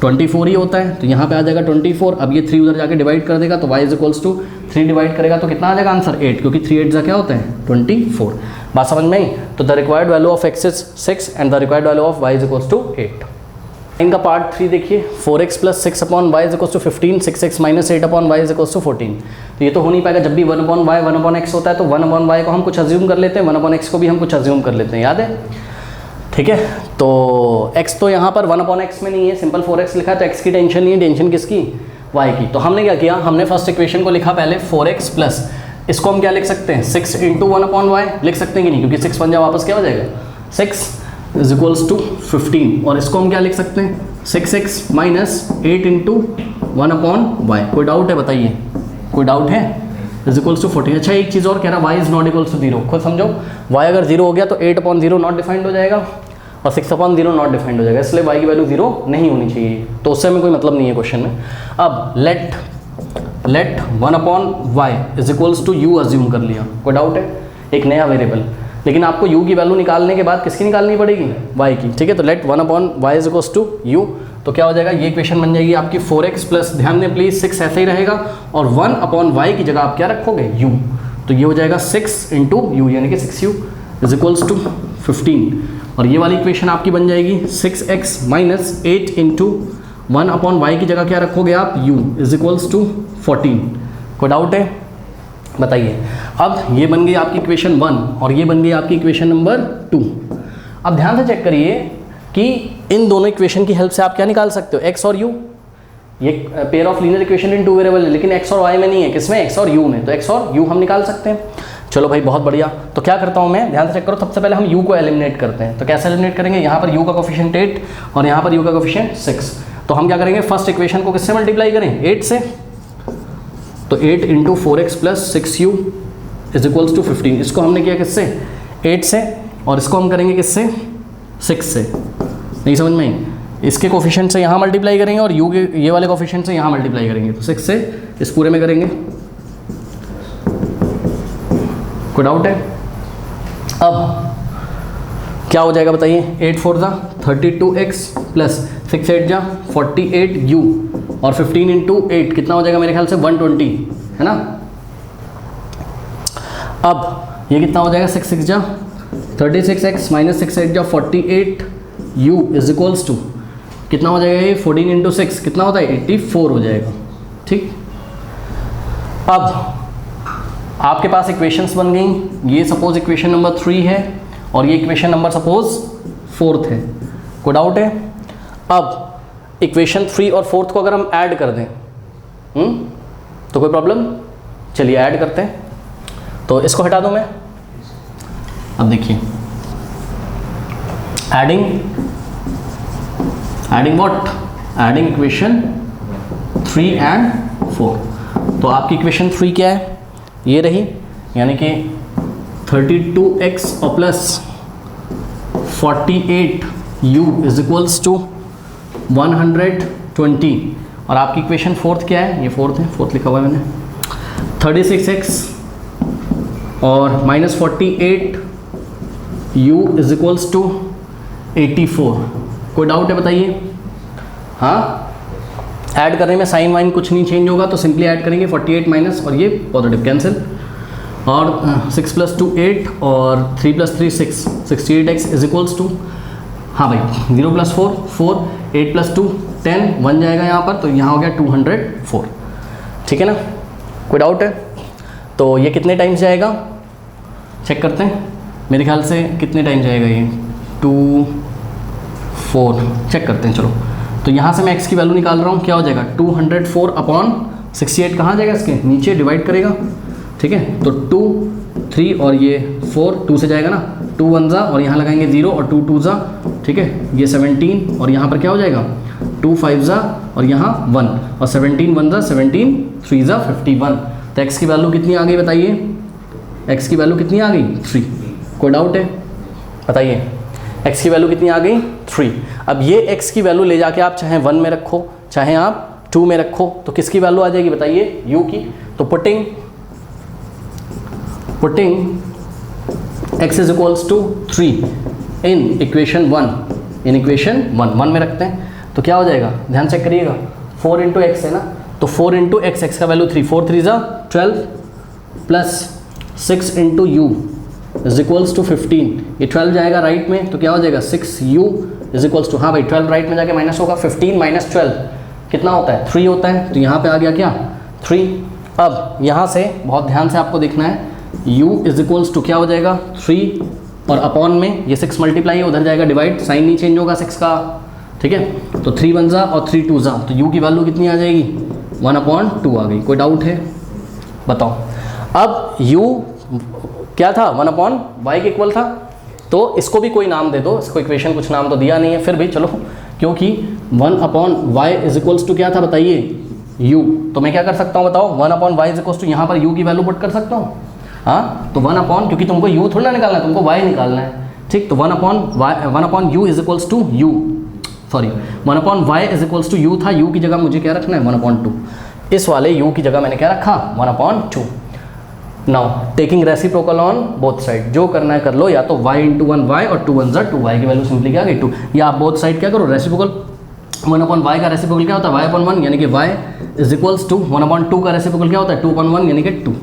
24 ही होता है, तो यहाँ पे आ जाएगा 24। अब ये 3 उधर जाके डिवाइड कर देगा, तो y is equals to 3 divide करेगा तो कितना आ जाएगा आंसर 8, क्योंकि 3 8 जा क्या होता है 24। बात समझ में आई। तो the required value of x is 6 and the required value of y is equals to 8। इनका पार्ट 3 देखिए, 4x plus 6 upon y is equals to 15, 6x minus 8 upon y is equals to 14। तो ये तो हो नहीं पाएगा, जब भी 1 अपॉन वाई 1 अपॉन एक्स होता है तो 1 अपॉन वाई को हम कुछ अज्यूम कर लेते हैं, 1 अपॉन एक्स को भी हम कुछ अज्यूम कर लेते हैं, याद है, ठीक है। तो x तो यहाँ पर 1 अपॉन एक्स में नहीं है, सिंपल 4x लिखा है, तो x की टेंशन नहीं है, टेंशन किसकी, y की। तो हमने क्या किया, हमने फर्स्ट इक्वेशन को लिखा पहले 4x प्लस, इसको हम क्या लिख सकते हैं 6 इंटू 1 अपॉन वाई लिख सकते हैं कि नहीं, क्योंकि 6 बन जाए वापस क्या हो जाएगा 6 इज इक्वल्स टू 15, और इसको हम क्या लिख सकते हैं 6x minus 8 into 1 upon y. कोई डाउट है बताइए, कोई डाउट है, इज इक्वल्स टू 14। अच्छा एक चीज़ और कह रहा है, y is not equals to 0, खुद समझो, वाई अगर 0 हो गया तो 8 अपॉन 0 नॉट डिफाइंड हो जाएगा और 6 अपॉन 0 नॉट डिफाइंड हो जाएगा, इसलिए वाई की वैल्यू 0 नहीं होनी चाहिए, तो उससे हमें कोई मतलब नहीं है क्वेश्चन में। अब let 1 upon y is equals to u assume कर लिया, कोई डाउट है, एक नया वेरिएबल, लेकिन आपको u की वैल्यू निकालने के बाद किसकी निकालनी पड़ेगी, y की, ठीक है। तो let 1 upon y is equals to u, तो क्या हो जाएगा, ये इक्वेशन बन जाएगी आपकी 4x प्लस, ध्यान दें प्लीज 6 ऐसे ही रहेगा और 1 अपॉन वाई की जगह आप क्या रखोगे u, तो ये हो जाएगा 6 इंटू यू, यानी कि 6u इज इक्वल्स टू 15, और ये वाली इक्वेशन आपकी बन जाएगी 6x minus 8 into 1 upon Y की जगह क्या रखोगे आप u इज इक्वल्स टू 14। कोई डाउट है बताइए। अब ये बन गई आपकी इक्वेशन 1 और ये बन गई आपकी इक्वेशन नंबर 2। अब ध्यान से चेक करिए कि इन दोनों इक्वेशन की हेल्प से आप क्या निकाल सकते हो, x और u, ये pair of linear equation in 2 variable है, लेकिन x और y में नहीं है, किसमें, x और u में, तो x और u हम निकाल सकते हैं। चलो भाई बहुत बढ़िया, तो क्या करता हूँ मैं, ध्यान से चेक करो, सबसे पहले हम u को एलिमिनेट करते हैं। तो कैसे एलिमिनेट करेंगे, यहाँ पर u का कोफिशिएंट 8 और यहाँ पर u का कोफिशिएंट 6, तो हम क्या करेंगे, फर्स्ट इक्वेशन को किससे मल्टीप्लाई करें, 8 से, तो 8 into 4x plus 6u is equals to 15, इसको हमने किया किससे, 8 से, और इसको हम करेंगे किससे, 6 से, नहीं समझ में आई, इसके कोफिशिएंट से यहाँ मल्टीप्लाई करेंगे और u के ये वाले कोफिशिएंट से यहाँ मल्टीप्लाई करेंगे, तो 6 से इस पूरे में करेंगे। कोई डाउट है। अब क्या हो जाएगा बताइए, 8 4 जा 32x प्लस 6 8 जा 48u और 15 इंटू 8 कितना हो जाएगा, मेरे ख्याल से 120 है ना। अब ये कितना हो जाएगा, 6 6 जा 36x माइनस 6 8 जा 48u इज इक्वल्स टू कितना हो जाएगा, ये 14 इंटू 6 कितना होता है 84 हो जाएगा, ठीक। अब आपके पास इक्वेशंस बन गई, ये सपोज इक्वेशन नंबर 3 है और ये इक्वेशन नंबर सपोज 4 है, कोई डाउट है। अब इक्वेशन 3 और 4 को अगर हम ऐड कर दें तो कोई प्रॉब्लम, चलिए ऐड करते हैं, तो इसको हटा दूं मैं। अब देखिए adding what, adding equation 3 and 4, तो आपकी इक्वेशन 3 क्या है, ये रही, यानी कि 32x और plus 48u is equals to 120, और आपकी इक्वेशन 4 क्या है, ये 4 है, 4 लिखा हुआ है मैंने, 36x और minus 48u is equals to 84। कोई डाउट है बताइए, हाँ। ऐड करने में साइन वाइन कुछ नहीं चेंज होगा, तो सिंपली ऐड करेंगे 48 माइनस और ये पॉजिटिव कैंसिल, और 6 प्लस 2 8 और 3 plus 3 6 68x is equals to, हाँ भाई 0 प्लस 4 4 8 प्लस 2 10 बन जाएगा यहाँ पर, तो यहाँ हो गया 204, ठीक है ना। कोई डाउट है, तो ये कितने टाइम्स जाएगा चेक करते हैं, मेरे ख्याल से कितने टाइम जाएगा ये 2 4, चेक करते हैं। चलो तो यहाँ से मैं x की वैल्यू निकाल रहा हूँ, क्या हो जाएगा 204 अपॉन 68, कहाँ जाएगा इसके नीचे डिवाइड करेगा, ठीक है। तो 2 3 और ये 4 2 से जाएगा ना, 2 1 जा और यहाँ लगाएंगे 0 और 2 2 जा, ठीक है। ये 17 और यहाँ पर क्या हो जाएगा 2 5 जा और यहाँ 1 और 17 1 जा 17 3 जा 51, तो x की वैल्यू कितनी आ गई बताइए, x की वैल्यू कितनी आ गई 3। कोई डाउट है बताइए, x की वैल्यू कितनी आ गई 3। अब ये x की वैल्यू ले जाके आप चाहे 1 में रखो चाहे आप 2 में रखो, तो किसकी वैल्यू आ जाएगी बताइए, u की। तो putting x is equals to 3 in equation 1, in equation 1 में रखते हैं, तो क्या हो जाएगा, ध्यान चेक करिएगा, 4 इंटू एक्स है ना, तो 4 इंटू एक्स, एक्स का वैल्यू 3, 4 3 जा 12 plus 6 into u is equals to 15, ये 12 जाएगा राइट में, तो क्या हो जाएगा 6u इज इक्वल्स टू, हाँ भाई 12 राइट में जाके माइनस होगा, 15 माइनस 12 कितना होता है 3 होता है, तो यहाँ पे आ गया क्या 3। अब यहाँ से बहुत ध्यान से आपको देखना है, u इज इक्वल्स टू क्या हो जाएगा 3 और अपॉन में ये 6 मल्टीप्लाई है, उधर जाएगा डिवाइड, साइन नहीं चेंज होगा 6 का, ठीक है। तो 3 1 जा और 3 2 जा, तो u की वैल्यू कितनी आ जाएगी 1/2 आ गई। कोई डाउट है बताओ। अब u क्या था 1/y के इक्वल था, तो इसको भी कोई नाम दे दो, इसको इक्वेशन कुछ नाम तो दिया नहीं है, फिर भी चलो, क्योंकि 1/y इज इक्वल्स टू क्या था बताइए u, तो मैं क्या कर सकता हूँ बताओ 1/y इज इक्वल्स टू, यहाँ पर u की वैल्यू पुट कर सकता हूँ, हाँ तो 1/, क्योंकि तुमको u थोड़ा ना निकालना है, तुमको y निकालना है, ठीक। तो 1/u is equals to u, sorry 1/y is equals to u था, u की जगह मुझे क्या रखना है 1/2, इस वाले u की जगह मैंने क्या रखा 1/2। Now taking reciprocal on both side, जो करना है कर लो, या तो y इंटू 1y और 2 1 2y की वैल्यू सिंपली क्या आ गई 2, या आप बोथ साइड क्या करो रेसिप्रोकल, 1/y का रेसिप्रोकल क्या होता है y/1, यानी कि y इज इक्वल्स टू 1/2 का रेसिप्रोकल क्या होता है 2/1 यानी कि 2,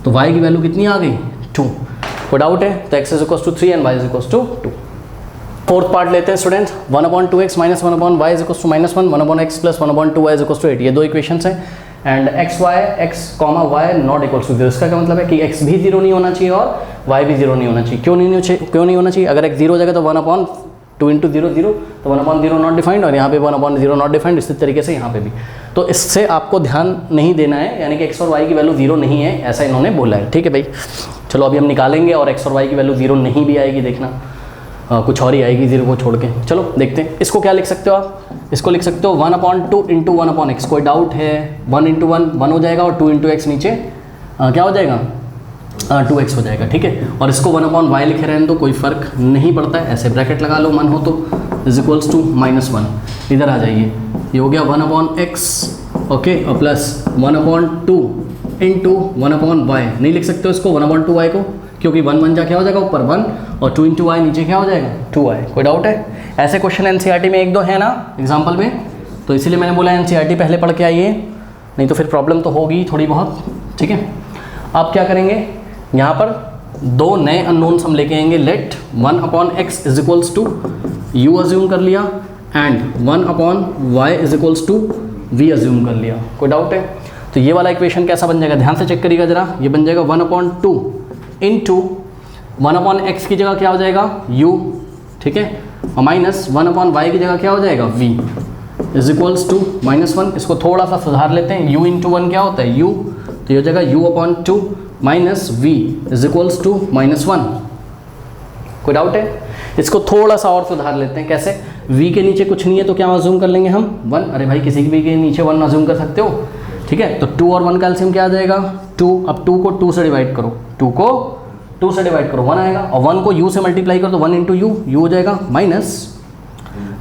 तो y की वैल्यू कितनी आ गई 2। कोई डाउट है, तो x is equals to 3 and y is equals to 2। Fourth part लेते हैं students, 1/2x minus 1/y is equals to -1, 1/x plus 1/2y is equals to 8, ये दो इक्वेशंस हैं, and x y not equals to 0। इसका क्या मतलब है कि x भी 0 नहीं होना चाहिए और y भी 0 नहीं होना चाहिए। क्यों नहीं होना चाहिए, अगर x 0 हो जाएगा तो 1/2 इंटू 0 0, तो 1/0 नॉट डिफाइंड, और यहाँ पे 1/0 नॉट डिफाइंड, इसी तरीके से यहाँ पे भी। तो इससे आपको ध्यान नहीं देना है, यानी कि x और y की वैल्यू 0 नहीं है, ऐसा इन्होंने बोला है, ठीक है भाई। चलो अभी हम निकालेंगे और x और y की वैल्यू 0 नहीं भी आएगी, देखना कुछ और ही आएगी 0 को छोड़ के। चलो देखते हैं, इसको क्या लिख सकते हो आप, इसको लिख सकते हो 1/2 इंटू 1/x। कोई डाउट है, 1 इंटू 1 हो जाएगा और 2 इंटू x नीचे क्या हो जाएगा 2x हो जाएगा, ठीक है। और इसको 1/y लिखे रहने दो, कोई फ़र्क नहीं पड़ता है, ऐसे ब्रैकेट लगा लो मन हो तो, इज इक्वल्स टू -1, इधर आ जाइए, ये हो गया 1/x, ओके, और प्लस 1/2 इंटू 1/y। नहीं लिख सकते हो इसको 1/2y को, क्योंकि 1 1 जा क्या हो जाएगा ऊपर 1 और 2 इंटू y नीचे क्या हो जाएगा 2y। कोई डाउट है, ऐसे क्वेश्चन एनसीईआरटी में 1-2 है ना एग्जाम्पल में, तो इसीलिए मैंने बोला एनसीईआरटी पहले पढ़ के आइए, नहीं तो फिर प्रॉब्लम तो होगी थोड़ी बहुत, ठीक है। अब क्या करेंगे, यहाँ पर 2 नए अननोन्स हम लेके आएंगे, let 1/x is equals to u assume कर लिया and 1/y is equals to v assume कर लिया। कोई डाउट है, तो ये वाला इक्वेशन कैसा बन जाएगा, ध्यान से चेक करिएगा जरा, ये बन जाएगा 1/2 इंटू 1/x की जगह क्या हो जाएगा u, ठीक है, और माइनस 1/y की जगह क्या हो जाएगा v इज इक्वल्स टू -1। इसको थोड़ा सा सुधार लेते हैं, u इंटू 1 क्या होता है u, तो ये हो जाएगा u/2 minus v is equals to -1। कोई डाउट है, इसको थोड़ा सा और सुधार लेते हैं, कैसे, v के नीचे कुछ नहीं है तो क्या अज्यूम कर लेंगे हम 1, अरे भाई किसी भी के नीचे 1 अज्यूम कर सकते हो, ठीक है। तो 2 और 1 का एलसीएम क्या आ जाएगा 2, अब 2 को 2 से डिवाइड करो, 2 को 2 से डिवाइड करो 1 आएगा, और 1 को u से मल्टीप्लाई करो तो 1 इंटू u हो जाएगा, माइनस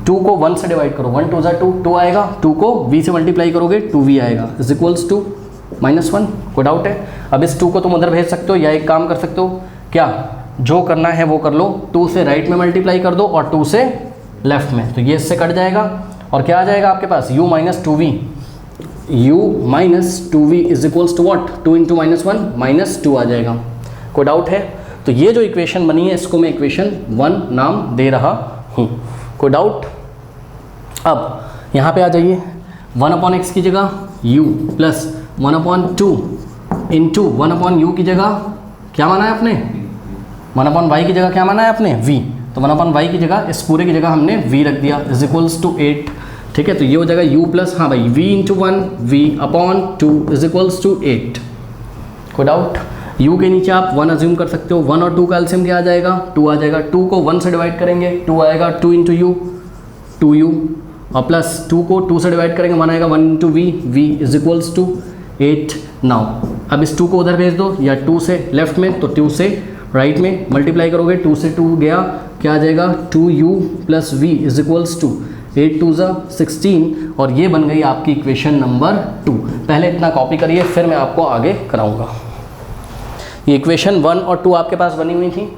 2 को 1 से डिवाइड करो 1 2 जा 2, 2 आएगा, 2 को v से मल्टीप्लाई करोगे 2v आएगा, इज इक्वल्स टू -1। कोई डाउट है, अब इस 2 को तुम उधर भेज सकते हो, या एक काम कर सकते हो, क्या जो करना है वो कर लो, 2 से राइट में मल्टीप्लाई कर दो और 2 से लेफ्ट में, तो ये इससे कट जाएगा और क्या आ जाएगा आपके पास u minus 2v, u minus 2v is equals to what 2 into -1 -2 आ जाएगा। कोई डाउट है, तो ये जो इक्वेशन बनी है इसको मैं इक्वेशन 1 नाम दे रहा हूँ। कोई डाउट, अब यहाँ पे आ जाइए, 1/x की जगह u प्लस 1/2 इंटू 1/u की जगह क्या माना है आपने, 1/y की जगह क्या माना है आपने v, तो 1/y की जगह इस पूरे की जगह हमने v रख दिया, इज इक्वल्स टू 8, ठीक है। तो ये हो जाएगा u प्लस, हाँ भाई v into 1 v/2 is equals to 8। कोई डाउट, u के नीचे आप 1 अज्यूम कर सकते हो, 1 और 2 का एलसीएम क्या आ जाएगा 2 आ जाएगा, 2 को 1 से डिवाइड करेंगे 2 आएगा, 2 इंटू u 2u, और प्लस 2 को 2 से डिवाइड करेंगे 1 आएगा, 1 into v is equals to 8। Now अब इस 2 को उधर भेज दो, या 2 से लेफ्ट में तो 2 से राइट में मल्टीप्लाई करोगे, 2 से 2 गया, क्या आ जाएगा 2u plus v is equals to 8 2 16, और ये बन गई आपकी इक्वेशन नंबर 2। पहले इतना कॉपी करिए, फिर मैं आपको आगे कराऊंगा। ये इक्वेशन 1 और 2 आपके पास बनी हुई थी,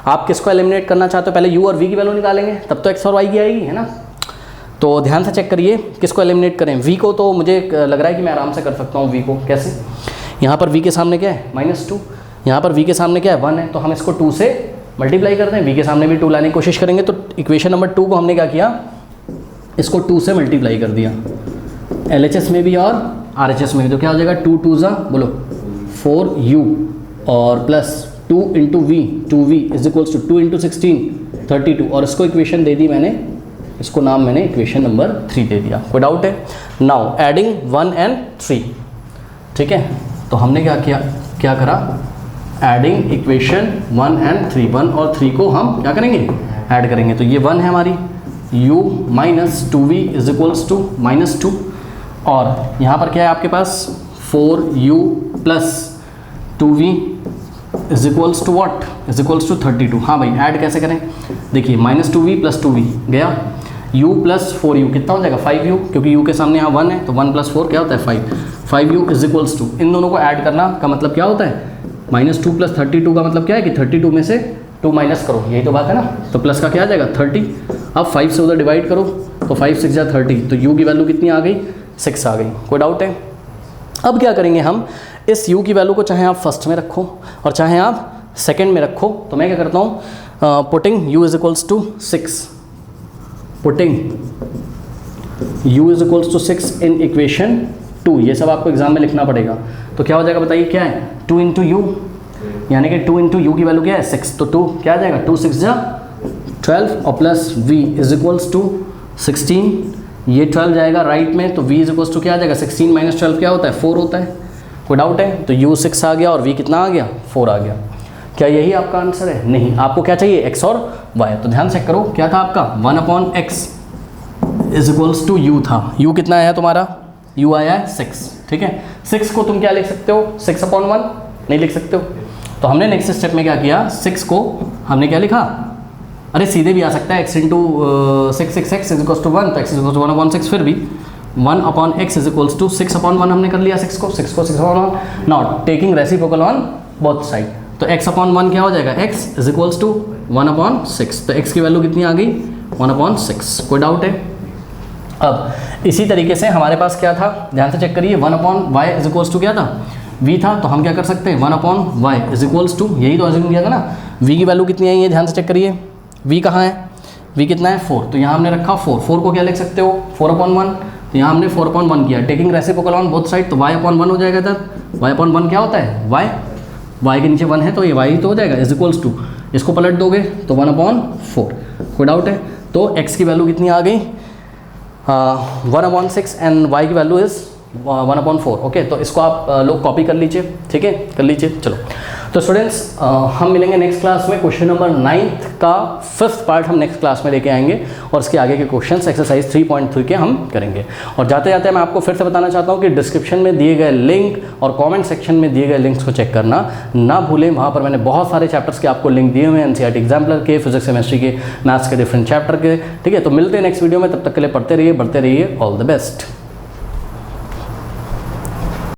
आप किसको एलिमिनेट करना चाहते हो, पहले u और v की वैल्यू निकालेंगे, तब तो x और y की आएगी, है ना। तो ध्यान से चेक करिए किसको एलिमिनेट करें, v को तो मुझे लग रहा है कि मैं आराम से कर सकता हूँ, v को कैसे, यहाँ पर v के सामने क्या है -2, यहाँ पर v के सामने क्या है 1 है, तो हम इसको 2 से मल्टीप्लाई करते हैं, v के सामने भी 2 लाने की कोशिश करेंगे। तो इक्वेशन नंबर 2 को हमने क्या किया, इसको 2 से मल्टीप्लाई कर दिया, LHS में भी और RHS में भी। तो क्या हो जाएगा 2 2 ज़ा बोलो 4u और plus 2 into v, 2v is equals to 2 into 16 32। और इसको इक्वेशन दे दी मैंने, इसको नाम मैंने इक्वेशन नंबर 3 दे दिया। कोई डाउट है? नाउ एडिंग 1 एंड 3, ठीक है। तो हमने क्या करा, एडिंग इक्वेशन 1 एंड 3, 1 और 3 को हम क्या करेंगे, ऐड करेंगे। तो ये 1 है हमारी, u minus 2v is equals to -2, और यहाँ पर क्या है आपके पास 4u plus 2v is equals to what, is equals to 32। हाँ भाई, ऐड कैसे करें, देखिए -2v प्लस 2v गया, u प्लस 4u कितना हो जाएगा 5u, क्योंकि u के सामने यहाँ 1 है, तो 1 प्लस 4 क्या होता है 5u इज इक्वल्स टू, इन दोनों को ऐड करना का मतलब क्या होता है, -2 प्लस 32 का मतलब क्या है कि 32 में से 2 माइनस करो, यही तो बात है ना। तो प्लस का क्या आ जाएगा 30, अब 5 से उधर डिवाइड करो, तो 5 6 जा 30, तो u की वैल्यू कितनी आ गई 6 आ गई। कोई डाउट है? अब क्या करेंगे हम, इस u की वैल्यू को चाहे आप फर्स्ट में रखो और चाहे आप सेकंड में रखो। तो मैं क्या करता हूँ, putting u is equals to 6, putting u is equals to 6 in equation 2, ये सब आपको एग्जाम में लिखना पड़ेगा। तो क्या हो जाएगा बताइए, क्या है 2 इंटू यू, यानी कि 2 इंटू यू की वैल्यू क्या है 6, तो 2 क्या आ जाएगा 2 6 जा 12 और plus v is equals to 16, ये 12 जाएगा राइट में, तो v इज इक्वल्स टू क्या आ जाएगा 16 माइनस 12 क्या होता है 4 होता है। कोई डाउट है? तो u 6 आ गया और v कितना आ गया 4 आ गया। क्या यही आपका आंसर है? नहीं, आपको क्या चाहिए x और y। तो ध्यान चेक करो, क्या था आपका 1/x is equals to u था, u कितना आया तुम्हारा, u आया है 6, ठीक है। 6 को तुम क्या लिख सकते हो 6/1 नहीं लिख सकते हो। तो हमने नेक्स्ट स्टेप में क्या किया, 6 को हमने क्या लिखा, अरे सीधे भी आ सकता है x into 6 6x is equals to 1, तो x इज इक्वल्स टू 1/6, फिर भी 1/x इज इक्वल्स टू 6/1 हमने कर लिया, 6 को 6/1। Now taking reciprocal on both side, तो x/1 क्या हो जाएगा, x इज इक्वल्स टू 1/6, तो x की वैल्यू कितनी आ गई 1/6। कोई डाउट है? अब इसी तरीके से हमारे पास क्या था, ध्यान से चेक करिए, 1/y इज इक्वल्स टू क्या था v था, तो हम क्या कर सकते हैं 1/y इज इक्वल्स टू, यही तो अज्यूम किया था ना। v की वैल्यू कितनी आई है, ध्यान से चेक करिए, v कहाँ है, v कितना है 4, तो यहाँ हमने रखा 4 को क्या लिख सकते हो 4/1, तो यहाँ हमने 4/1 किया, taking reciprocal on both side, तो y/1 हो जाएगा इधर, y/1 क्या होता है y के नीचे 1 है, तो ये y तो हो जाएगा इज इक्वल्स टू, इसको पलट दोगे तो 1/4। कोई डाउट है? तो x की वैल्यू कितनी आ गई 1/6 एंड y की वैल्यू इज़ 1/4। ओके, तो इसको आप लोग कॉपी कर लीजिए, ठीक है, कर लीजिए। चलो, तो स्टूडेंट्स हम मिलेंगे नेक्स्ट क्लास में, क्वेश्चन नंबर 9 का 5th पार्ट हम नेक्स्ट क्लास में लेके आएंगे, और इसके आगे के क्वेश्चंस एक्सरसाइज 3.3 के हम करेंगे। और जाते जाते मैं आपको फिर से बताना चाहता हूँ कि डिस्क्रिप्शन में दिए गए लिंक और कमेंट सेक्शन में दिए गए लिंक्स को चेक करना ना भूलें, वहाँ पर मैंने बहुत सारे चैप्टर्स के आपको लिंक दिए हुए हैं, NCERT एग्जाम्पलर के, फिजिक्स केमिस्ट्री के, मैथ्स के डिफरेंट चैप्टर के, ठीक है। तो मिलते हैं नेक्स्ट वीडियो में, तब तक के लिए पढ़ते रहिए, बढ़ते रहिए, ऑल द बेस्ट।